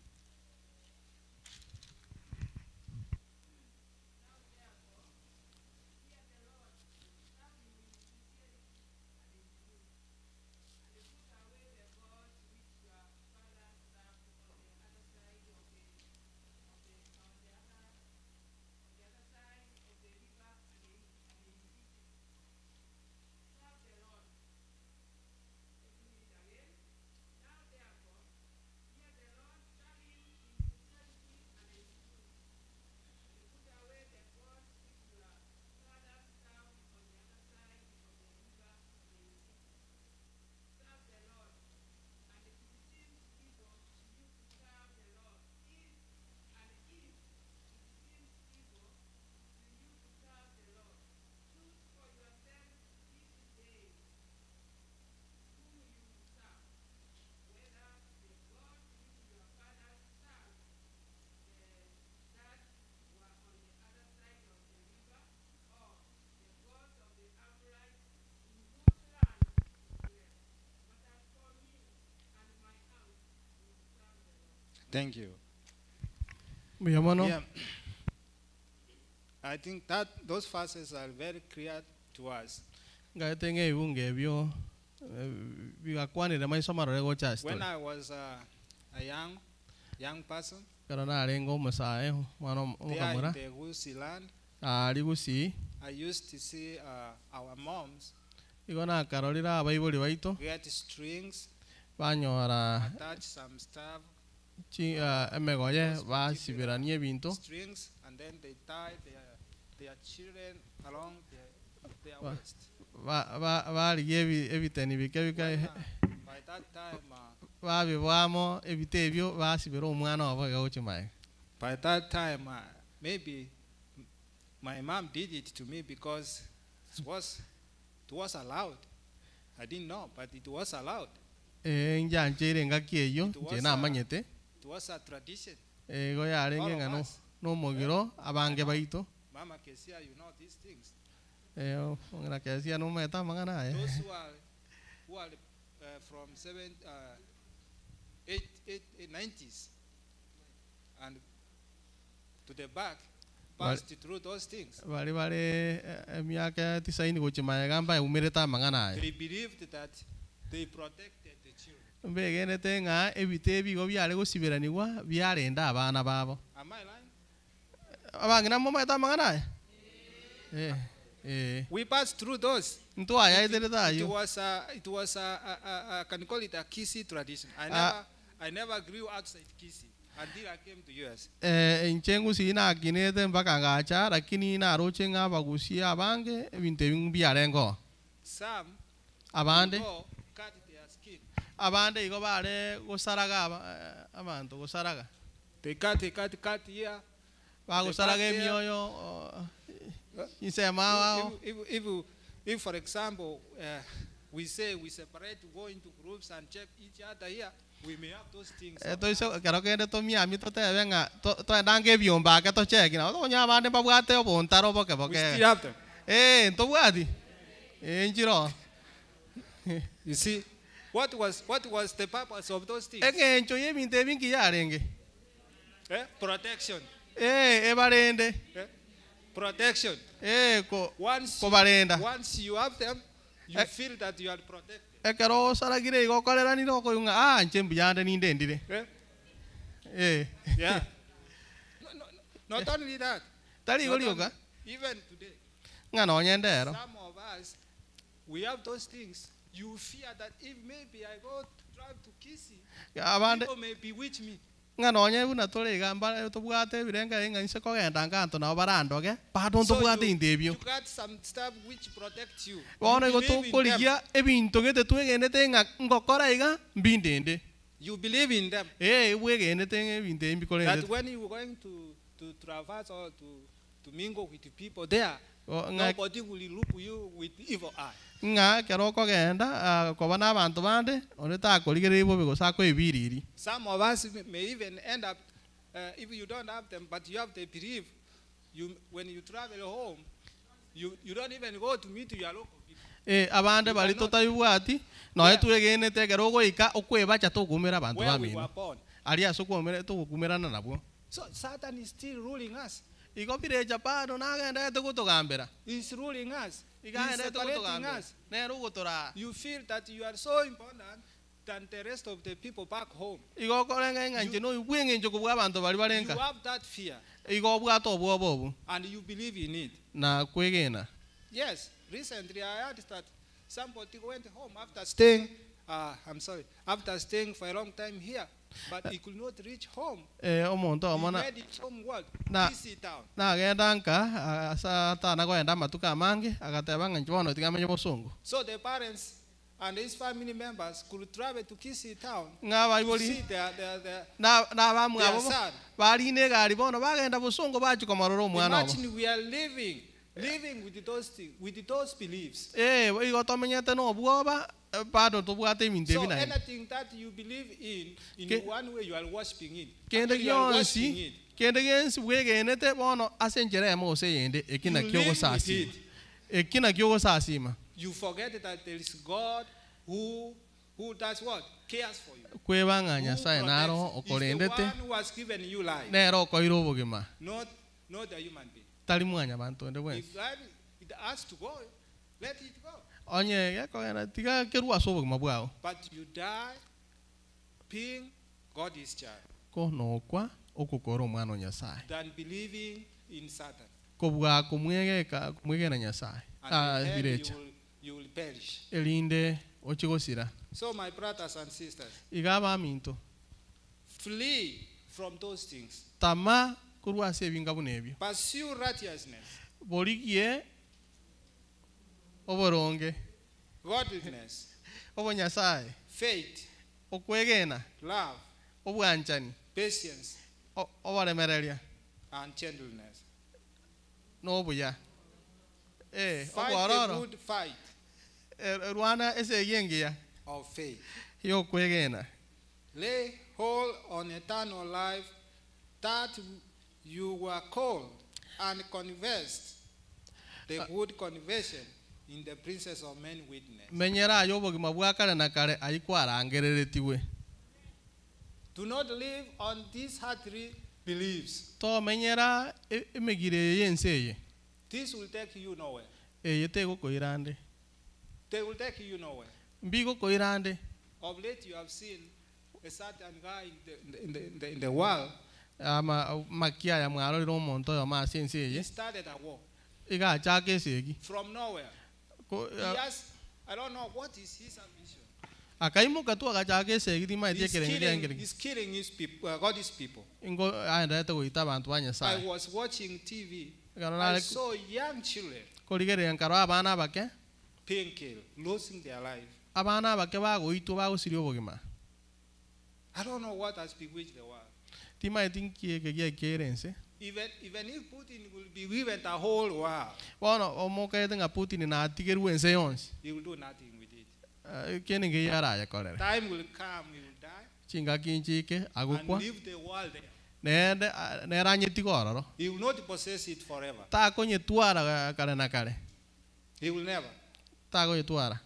Thank you. Biyamono. Yeah. I think that those verses are very clear to us. Nga tenge ibunge byo bigakwanira maisomaro rego chast. When I was a young person, Karana arengo musae mano there in mukamura. the Gusi land, Ali gusi I used to see our moms igona karolira abaibuli baito get strings, banyora attach some stuff, chi emegoye basibiranie bintu strings, and then they tie their children along their waist. bali ebiteni bikebika By that time, babibwamo ebitebyo basibira omwana wabo gauchimaye. by that time, maybe my mom did it to me because it was allowed. I didn't know, but it was allowed. Njanjere ngakieyo je namanyete It was a tradition. go yarenge ngano no mogiro abange baito Mama Kesia, you know these things. ngana kesia no meta mangana Those who are from 90s and to the back passed through those things. bali miaka 90 gochimaye gamba umireta mangana They believed that they protected the children. mbegenete nga ebitebi go byale gosibiranirwa byarenda abana babo Am I lying? abangina mo meta mangana We passed through those. ntwaya It iteretayo was a can call it a Kisi tradition. I never grew outside Kisi until I came to US. enchengu sina kinete mpaka ngacha lakini na roche nga bagusia abange ebinte byarengo Some abande go cut their skin. abande igo bare gusaraga abantu gusaraga They cut here. bagusaraga emyoyo insema wao If for example, we say we separate, go into groups and check each other here, We may have those things. Tôi sẽ cái đó cái tôi mi ami tôi thấy rằng tôi đang cái biom ba cái tôi check nó tôi nhà bạn để bao quát theo bốn taro bao cái bao We cái. still have them. Tôi quát đi. Chỉ rồi. You see, what was the purpose of those things? Cái cho ye mình thấy mình kia à rèn Protection. Barende. Protection. Ko barenda. Once you have them, you feel that you are protected. Kero sara gire ko kolera ni ko yunga nchembi yande ni ndendire. Yeah. Not only that. Tali golioka. Even today. Ngano nyendero. Some of us, we have those things. You fear that if maybe I go to drive to Kisii, people may bewitch me. Ngano nye una tole gamba to buate birenga inga nse ko genda nganto na barando ke padon to buate indebio. You got some stuff which protects you. Bona go to koligia ebinto gete tu egene tenga ngokora iga mbindende. You believe in them. We egene tenga ebinde mbikolende. That when you are going to traverse or to mingle with the people there, nobody will look at you with evil eye. Nga kero ko genda ko bana abantu bande oneta koligere ibo biko sako ibiriri. Some of us may even end up if you don't have them but you have the belief, when you travel home you don't even go to meet your local people. Abande bali totayuati no etu egene te kero go ika okweba cha to kumera abantu bamino. Ali asokuomera to kumerana nabo. So Satan is still ruling us. Igopire Japan na genda to kutogambera. He's ruling us. He's Igenda to separating kutogambera. us. Nero gutora. You feel that you are so important than the rest of the people back home. Igokolenga nganje no ibwenge njo kubwa abantu bali balenga. You have that fear. Igobwa to bobo. And you believe in it. Na kwegena. Yes, recently I heard that somebody went home after staying after staying for a long time here, but he could not reach home. Omonto He omana. made it homeward. Kisii town. Na genda nka asa ta na kwenda matuka mangi agateba nganjono tigamenye bosungu. So the parents and his family members could travel to Kisii town Nga to see baiboli their na bamu abo son. bali ne gali bono bagenda bosungu bachi ko maroro mwana obo. Imagine we are living with those things, with those beliefs. Igo tomenyete no bwoba pado to bwate minte So bina. anything that you believe in one way you are worshiping it. Kende Actually, you are worshiping yonsi it. kende gensi wegene te bono asenjere mo se yende ekina You kyogo live with sasi. it. Ekina kyogo sasima. You forget that there is God who does what? Cares for you. Kwebanga Who nyasaye naro protects you. He's the okolendete one who has given you life, nero koiro bogima. not the human being. Tali mwanya bantu ende bwen. If life it has to go, let it go. Onye yakogena tiga keru asobo mabwao. But you die being God's child Ko no kwa okukoro mwana nyasaye. than believing in Satan. Ko bwa kumwege na nyasaye. And in the end Birecha. you will perish. Elinde ochigosira. So my brothers and sisters, Igaba minto. flee from those things. Tama kurwa sebinga bunebyo. Pursue righteousness, Boligie oboronge godliness, obonyasaye faith, okwegena love, obwanchani patience, oboremereria and gentleness. n'obuya Fight a obwororo good fight rwana ese yengia of faith. yokwegena Lay hold on eternal life that you were called and conversed the good conversion in the princess of men witness. menyera yobogima bwakare na kare ayikwarangereretiwe Do not live on these earthly beliefs. to menyera emegire yenseye This will take you nowhere. yete gokoirande They will take you nowhere. mbigo koirande Of late you have seen a certain guy in the world. ama makia ya mwaro ro monto yo ma He senseye started a war iga chake segi from nowhere. ko He has, I don't know what is his ambition. akaimuka tu agachake segi di mai He's tekerengere killing his people, God's people. ingo aenda te goita bantu I banyasa was watching TV. I garona saw young children koligere yankaro abana bake being killed, losing their life. abana bake bagoitwo bagosirio bogima I don't know what has bewitched the world. tima etinkie kegia kerense Even if Putin will be given the whole world, bono omokaete nga Putin na atigeru ense yonsi he will do nothing with it. kenenge yara ya korere Time will come, he will die. chinga kinchike and agukwa leave the world there. nera nyeti gororo He will not possess it forever. ta konyetwara kare na kare He will never. ta konyetwara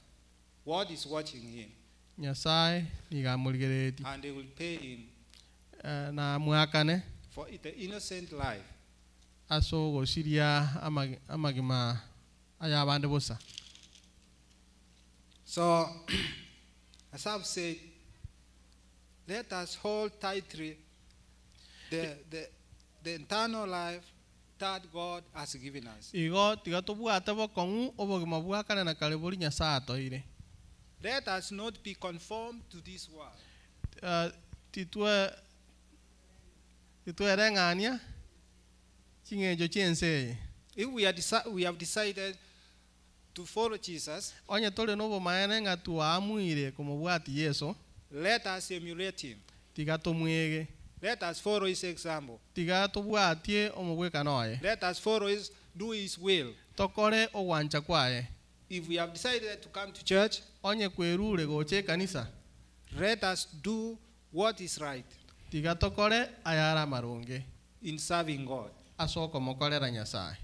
God is watching him, Nyasaye nigamurigereti and he will pay him na mwakane for the innocent life. aso gociria amagima aya bande bosa. So, as I've said, let us hold tightly the eternal life that God has given us. Igo tiga tobwate bokongu obogima bwakane na kare bori Nyasaye atoire. Let us not be conformed to this world. Titwe rengania chingejo chiense. If we have decided to follow Jesus, Onye tole no bomaene ngatu amuire como bwati Yesu. let us emulate him. Tiga tomwege. Let us follow his example. Tiga tobwatie omogweka noye. Let us do his will. Tokore owancha kwaye. If we have decided to come to church, Onye kwerure goche kanisa. let us do what is right Tiga tokore ayara marunge. in serving God. Asoko mokorera Nyasaye.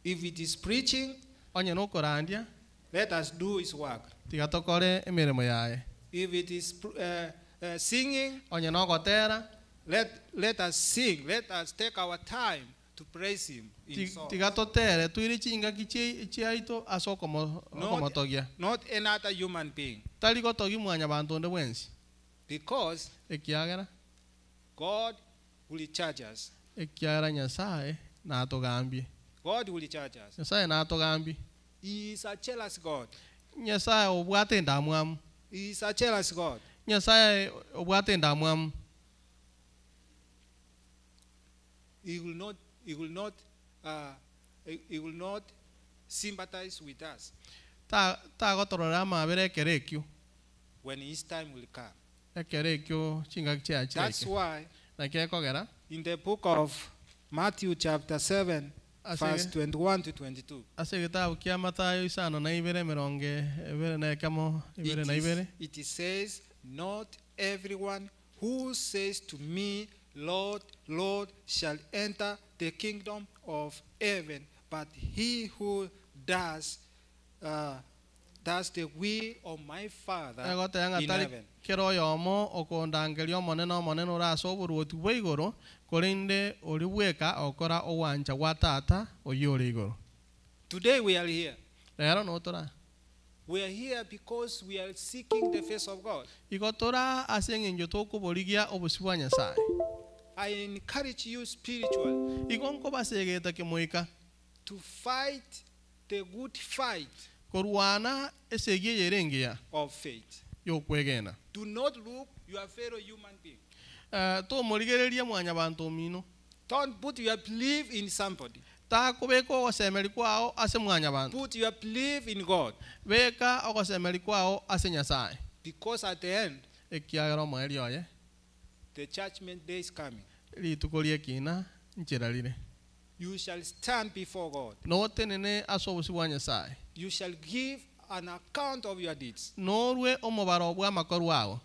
If it is preaching, Onye no korandia. let us do his work. Tiga tokore emirimo yaye. If it is singing, Onye no gotera. let us sing. Let us take our time to praise him in song. Tiga totere tuiri chinga kichiaito asoko motogia. Not another human being. Tali gotogi mwanya bantu nde wensi. Because Ekiagera. God will charge us. Ekiagera Nyasaye na atogambie. God will charge us. Nyasaye na atogambie. He is a jealous God. Nyasaye obwate ndamwamu. He is a jealous God. Nyasaye obwate ndamwamu. He will not sympathize with us Ta gotorora mabere kerekyo. when his time will come. Ekerekyo chinga kichia That's chike. why Na kekogera. in the book of Matthew chapter 7, verse Asege. 21 to 22, Ase gitabu kia Mathayo isano na ibere meronge ibere na ekamo ibere na ibere. it says, not everyone who says to me, Lord, Lord, shall enter the kingdom of heaven, but he who does the will of my Father Egote yanga in tali heaven. kero yomo okondangerio moneno raso buruoti bweigoro korinde oli bweka okora owancha watata oyore igoro. Today we are here. Lero no tora. We are here because we are seeking the face of God. Igotora asengenjo toko boligia obusibwa Nyasaye. I encourage you spiritual Igonko basegeta kemoika to fight the good fight korwana esegie yerengia of faith. yokwegena. Do not look your fellow human being. To moligereria mwanya bantu mino. Don't put your belief in somebody. Ta kubeko osemeli kwao ase mwanya bantu. Put your belief in God. Beka osemeli kwao ase Nyasaye. Because at the end, Ekiagero mweli oye. the judgment day is coming. Litukolie kina nchiralire. You shall stand before God. No tenene aso obusibwa Nyasaye. You shall give an account of your deeds. Norwe omubaro bwa makoru wao.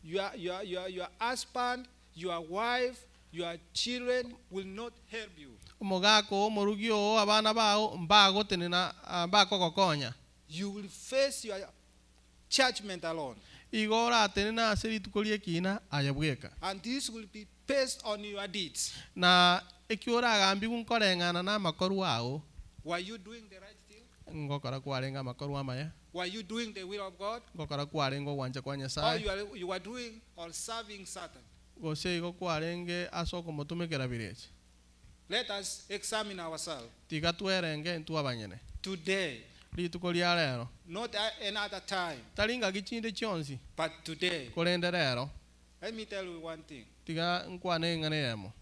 Your husband, your wife, your children will not help you. Omogako omorugio abana bao mbago tenena mbako kokonya. You will face your judgment alone. Igora tenena ase litukolie kina ayabweka. And this will be based on your deeds. Na ekiora agambi kunkorengana na makoru wao. Were you doing the right thing? Ngokora kwarenga makoru amaya. Were you doing the will of God? Ngokora kwarengo wancha kwa Or Nyasaye. you are doing or serving Satan? Gose igo kwarenge asoko motumekera bireche. Let us examine ourselves. Tiga twerenge ntu abanyene. Today, Litukolia lero. not another time, Talinga gichinde chionsi. but today. Kolende lero. Let me tell you one thing. Tiga nkwane ngane yemo.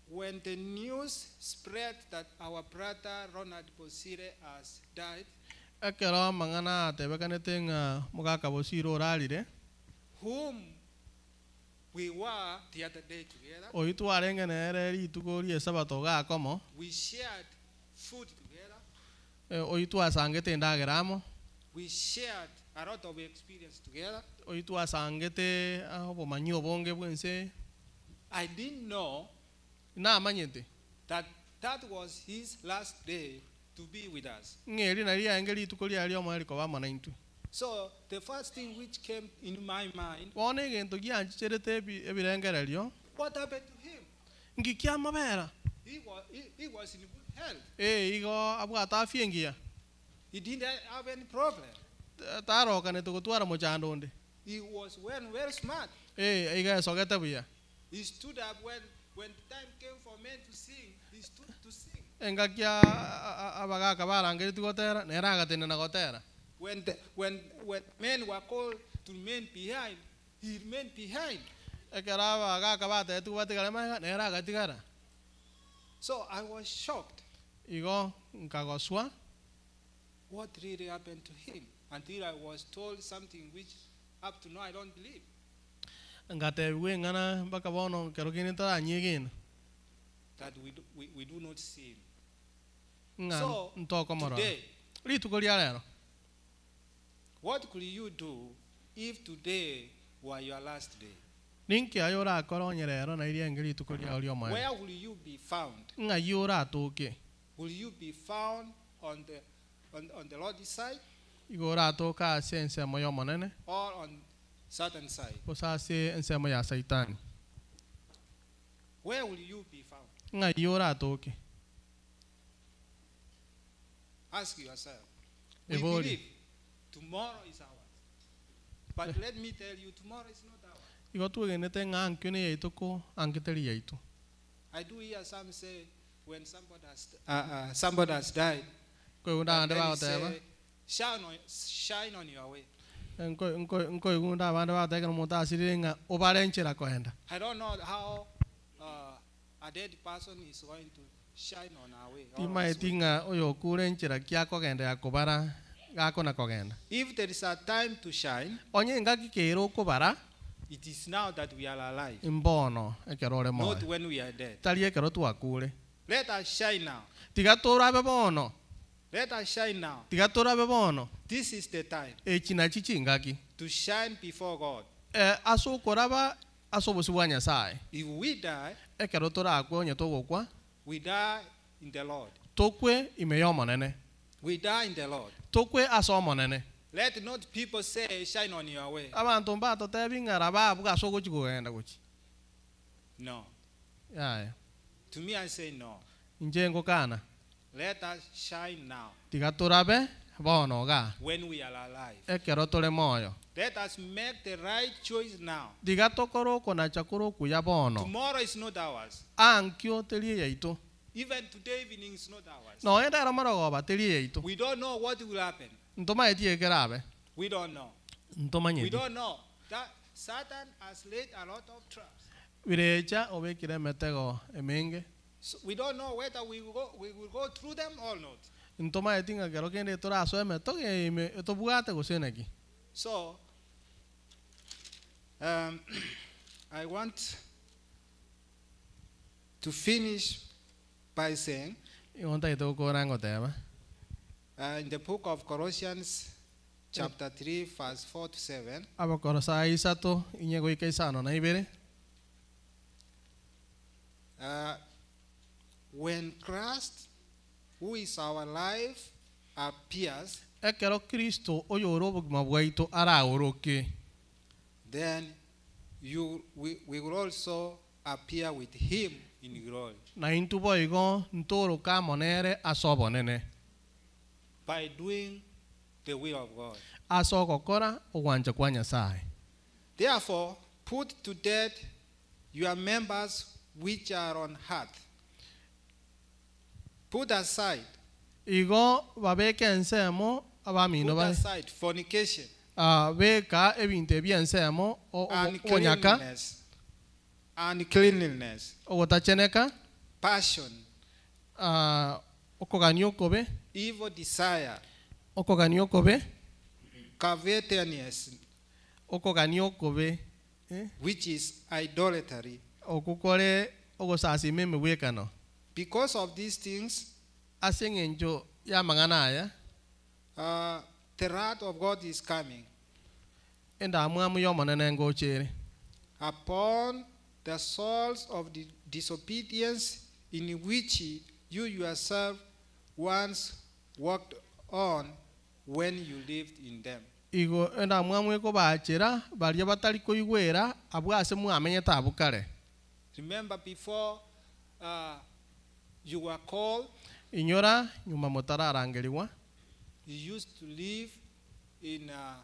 When the news spread that our brother Ronald Bosire has died, Ekero mangana tebekanete nga mugaka bosiro ralire. whom we were the other day together, Oitu arenge nere litukolie sabato ga komo. we shared food together, Oitu asangete ndageramo. we shared a lot of experience together. Oitu asangete abo manyo bonge bwense. I didn't know Na manyete. that was his last day to be with us. Ngeri na ria ngeli tukoli ali omali ko bamana intu. So the first thing which came in my mind, Wone gento giancherete ebirengerelio. what happened to him? Ngikia mabera. He was in good health. Igo abwata afiengia. He didn't have any problem. Taro kane tukutwara mochando onde. He was very smart. Iga sogeta buya. He stood up when time came for men to sing. He stood to sing. Engakia abaga kabara ngeli tukotera neraga tenena gotera. When men were called to remain behind, he remained behind. Ekeraba aga kabata etuwate kalema neraga tigara. So I was shocked. Igo nkagoswa. What really happened to him? Until I was told something which up to now I don't believe. Ngate ngana baka bono kerokini tara nyegin. That we do not see him. Nga So ntoko moro. today, Ritu kolialero. what could you do if today were your last day? Ninki ayora akoro nyerero na iria ngeli tukolia olio mai. Where will you be found? Nga yora toke. Will you be found on the Lord's side Igora toka sense moyo monene. or on Satan's side? Kosa se ense moya satan. Where will you be found? Nga yora toke. Ask yourself. We Evoli. believe tomorrow is ours. But let me tell you, tomorrow is not ours. Igo tu genete nga ankune yeito ko anketeli yeito. I do hear some say when somebody has died, Ko unda ande then ba he oteba. say, shine on your way. Nko unda ande ba oteka muta asiringa obarenchera koenda. I don't know how a dead person is going to shine on our way. or Ima us. etinga oyo kurenchera kia kogenda yakobara gako na kogenda. If there is a time to shine, Onye ngaki kero kobara it is now that we are alive, imbono ekerore mo. not when we are dead. Tali ekero tu akure. Let us shine now. Tigatora bebono. Let us shine now. Tigatora bebono. This is the time Echina chichingaki. to shine before God. Aso koraba aso busiwanya sai. If we die, Ekero tora akwo nyeto kwa. we die in the Lord. Tokwe imeyo monene. We die in the Lord. Tokwe aso monene. Let not people say, shine on your way. Abantu mbato tebingara ba buga so gochi kugenda gochi. No. Yaya. To me, I say no. Njengo kana. Let us shine now Tigatora be bono ga. when we are alive. Ekero tole moyo. Let us make the right choice now. Tigatokoro kona chakuro kuya bono. Tomorrow is not ours. Ankyo telie yeito. Even today evening is not ours. No enda ramaro ba telie yeito. We don't know what will happen. Ntoma etie kerabe. We don't know. Ntoma We nyeti. don't know. That Satan has laid a lot of traps. Virecha obekire metego emenge. So we don't know whether we will go through them or not. Ntoma etinga kero kende tora aso emetoge ime etobugate goseneki. So, I want to finish by saying, Igonta ito korango tema. in the book of Colossians, chapter 3, verse 4 to 7, Abakoro sa isato inyego ikaisano na ibere. when Christ, who is our life, appears, Ekero Kristo oyo orobo mabwaito ara oroke. then we will also appear with him in glory Na intubo igo ntoro ka monere asobo nene. by doing the will of God. Aso kokora ogwanja kwa Nyasaye. Therefore, put to death your members which are on earth. Put aside Igo babeke ensemo abamino ba aside fornication, beka ebinte byensemo onyaka uncleanness, ogotacheneka passion, okoganio kobe evil desire, okoganio kobe covetousness, okoganio kobe which is idolatry. okukore ogosasi meme wekano. Because of these things, Asengenjo ya mangana aya the wrath of God is coming enda mwamu yo monene ngochere upon the souls of the disobedience in which you yourself once walked on when you lived in them. igo enda mwamu ko bachira baria batari kuigwera abwase mwamenye tabukare. Remember before you were called, inyora nyuma mutararangeriwa, you used to live in a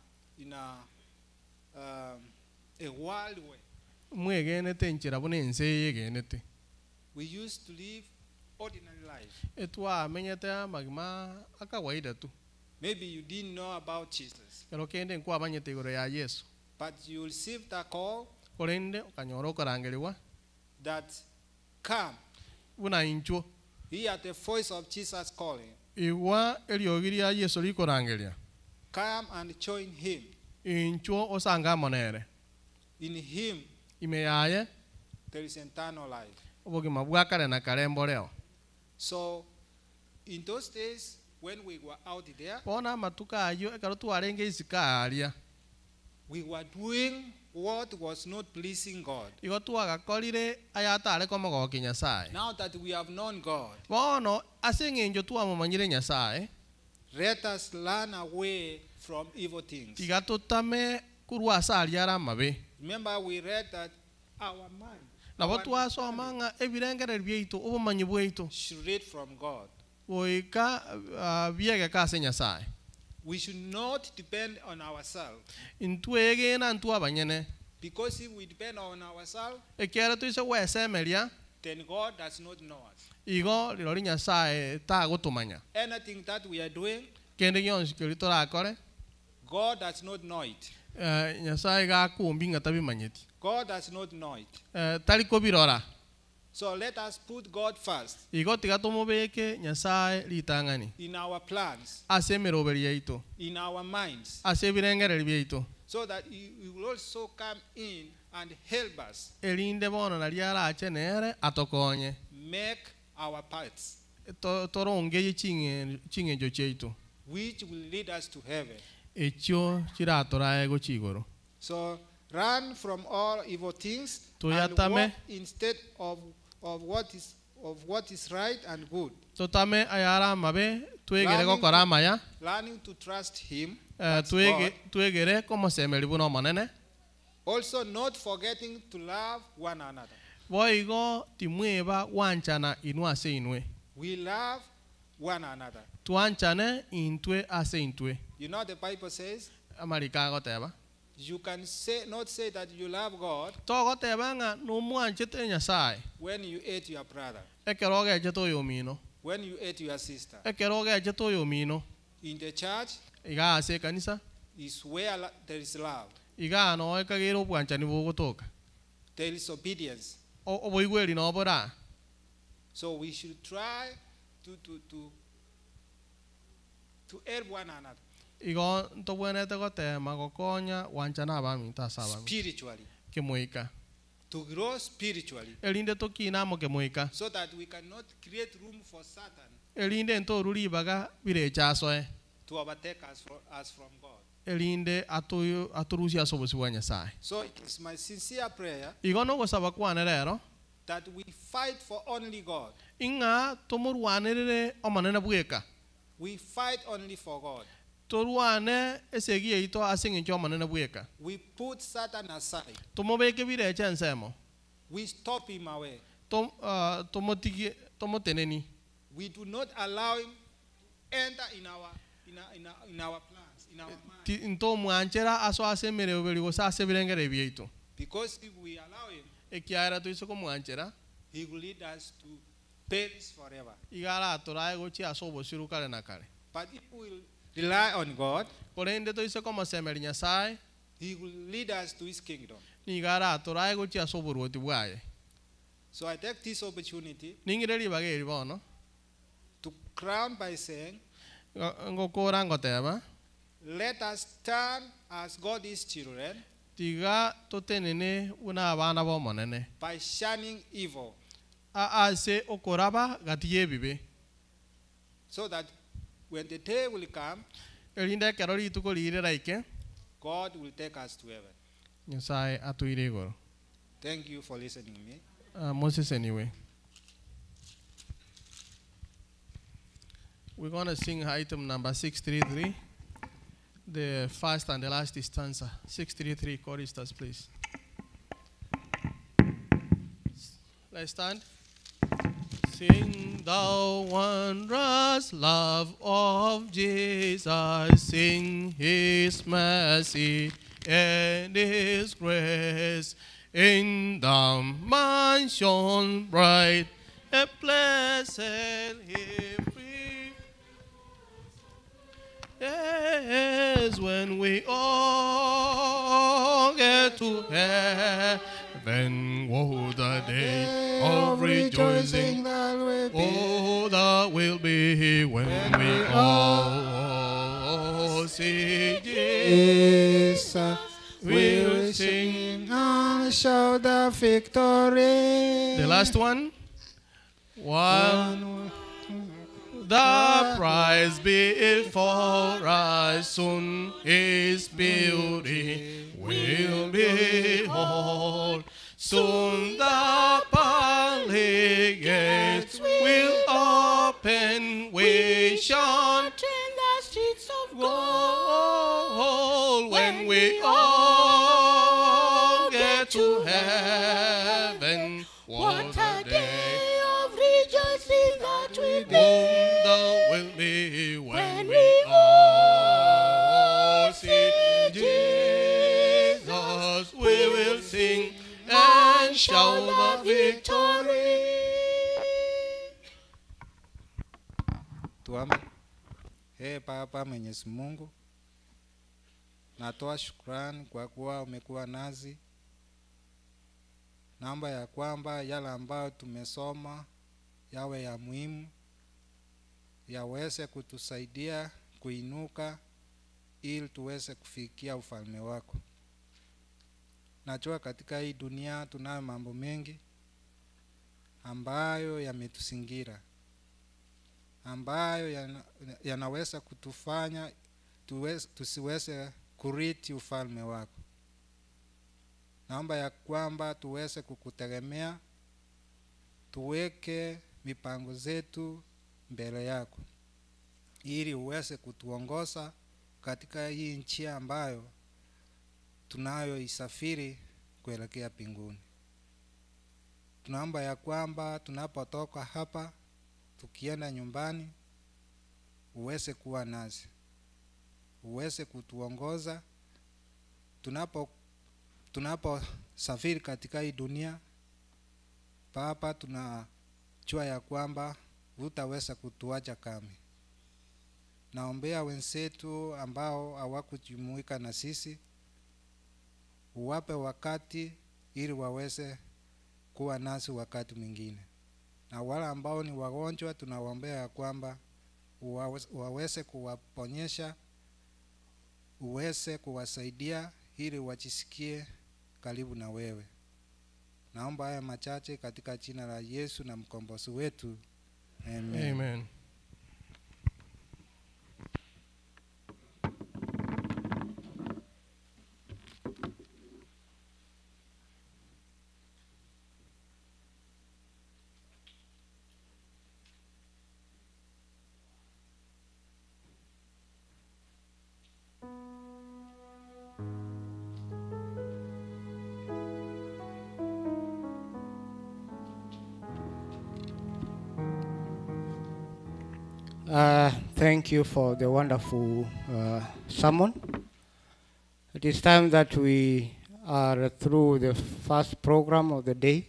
world way. mwegenete nchira bune ense yegenete. We used to live ordinary life. Etwa menyete magma akawaida tu. Maybe you didn't know about Jesus, Pero kende kwa banyete igoro ya Yesu. but you received a call Korende okanyoro karangeriwa that come. buna incho Hear the voice of Jesus calling. iwa eliogiri ya Yesu likorangeria. Come and join him. Incho osanga monere. In him Imeyaye there is eternal life. obogima bwakare na karembo leo. So in those days when we were out there, Bona matuka ayo ekaro tuarenge isikaria. we were doing what was not pleasing God. Igo tuagakorire ayatare komogo Nyasaye. Now that we have known God, Bono asengenjo tuamomanyire Nyasaye. let us learn away from evil things. Tigatutame kurwa saliara mabe. Remember we read that our mind Nabo twasoma nga ebirengere byaitu obumanyi bwaitu should read from God. oika biege kase Nyasaye. We should not depend on ourselves, Intwege na ntu abanyene. because if we depend on ourselves, Ekera tuise wesemeria then God does not know us. igo lirori Nyasaye ta gutumanya. Anything that we are doing, Kende yonsi kirito rakore God does not know it. Nyasaye ga kumbi ngatabimanyeti. God does not know it. Tali kobirora. So let us put God first Igo tigatumubeke Nyasaye litangani. in our plans, Ase meroberi yaitu. in our minds, Ase birengere byaitu. so that He will also come in and help us Elinde bono na liara achenere atokonye. make our parts, Toronge chingenjo cheitu. which will lead us to heaven. Ekyo kiratora ego chigoro. So run from all evil things and Tuyatame. walk instead of what is right and good, Totame ayara mabe tuegere gokora maya. learning to trust Him, that's God. Tuegere como semeli buno manene. Also not forgetting to love one another. Boigo timweba wanchana inua se inwe. We love one another. Tuanchane intwe ase intwe. You know the Bible says Amarika goteba. you can not say that you love God To goteba nga no muanchete Nyasaye. when you hate your brother, Ekeroge jeto yomino. when you hate your sister. Ekeroge jeto yomino. In the church Iga ase kanisa. is where there is love, Iga no ekagero bwanchani bugotoka. there is obedience. Oboigweri no bora. So we should try to help one another Igo ntobwenete gotema gokonya wanchana abami tasaba. spiritually, Kemoika. to grow spiritually, Elinde tokina mo kemoika. so that we cannot create room for Satan Elinde ntoruri baga birechasoe. to overtake us from God. Elinde aturusi asobosi wa Nyasaye. So it is my sincere prayer Igo no gosaba kwane rero. that we fight for only God. Inga tomurwanirire omanene bweka. We fight only for God. Torwane esegi eito asingincho omanene bweka. We put Satan aside. Tomobeke birecha ensemo. We stop him away. Tomoteneni. We do not allow him to enter in our plans, in our mind. Into mwanchera aso asemere oberigo sa sebirengere bieito. Because if we allow him, Ekiara tuiso ko mwanchera. he will lead us to perish forever. Igara torae gochi asobo sirukare na kare. But if we will rely on God, Korende tuiso ko masemeri Nyasaye. he will lead us to his kingdom. Igara torae gochi asobo roti bwaye. So I take this opportunity Ningireri bageri bono. to crown by saying, Ngokora ngoteba. let us stand as God's children Tiga totenene una abana bo monene. by shunning evil, Ase okoraba gatiye bibe. so that when the day will come, Erinde kero rituko riri raike. God will take us to heaven. Nyasaye atuire igoro. Thank you for listening to me. Moses anyway. We're going to sing item number 633. The first and the last stanza. 633, choristers, please. Let's stand. Sing the wondrous love of Jesus. Sing his mercy and his grace. In the mansion bright, a blessed him free. Yes, when we all get to heaven, woe the day of rejoicing that will be. Oh, that will be when we all see Jesus. We will sing and shout the victory. the last one. One. The prize before us soon his beauty will behold. Soon the pearly gates will open. We shall enter the streets of gold when we all get to heaven. What a day of rejoicing that will be. Will be when we all see Jesus. We will sing and shout the victory. Tuombe. Baba Mwenyezi Mungu, natoa shukrani kwa kuwa umekuwa nazi. Naomba ya kwamba yale ambayo tumesoma yawe ya muhimu, yaweze kutusaidia kuinuka ili tuweze kufikia ufalme wako. Najua katika hii dunia tunayo mambo mengi ambayo yametuzingira, ambayo yanaweza kutufanya tusiweze kurithi ufalme wako. Naomba ya kwamba tuweze kukutegemea, tuweke mipango zetu mbele yako, ili uweze kutuongoza katika hii nchi ambayo tunayoisafiri kuelekea mbinguni. Tunaomba ya kwamba tunapotoka hapa tukienda nyumbani, uweze kuwa nasi, uweze kutuongoza tunaposafiri katika hii dunia. Baba, tunajua ya kwamba hutaweza kutuacha kamwe. Naombea wenzetu ambao hawakujumuika na sisi, uwape wakati ili waweze kuwa nasi wakati mwingine. Na wale ambao ni wagonjwa, tunawaombea ya kwamba waweze kuwaponyesha, uweze kuwasaidia ili wajisikie karibu na wewe. Naomba haya machache katika jina la Yesu na mkombozi wetu. Amen. Amen. Thank you for the wonderful sermon. It is time that we are through the first program of the day,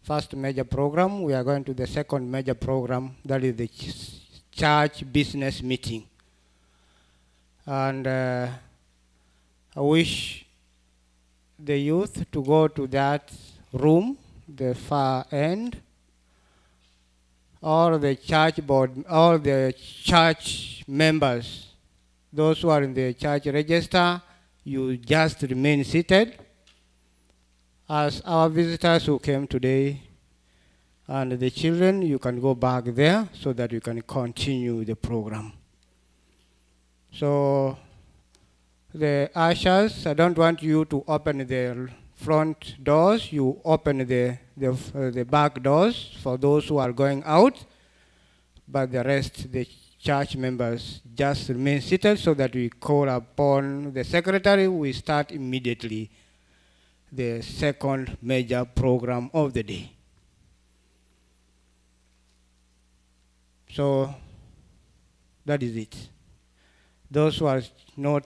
first major program. We are going to the second major program, that is the church business meeting. And I wish the youth to go to that room, the far end, or the church board, or the church members, those who are in the church register, you just remain seated. As our visitors who came today, and the children, you can go back there so that you can continue the program. So the ushers, I don't want you to open the front doors. You open the back doors for those who are going out. But the rest, the church members, just remain seated so that we call upon the secretary. We start immediately the second major program of the day. So that is it. Those who are not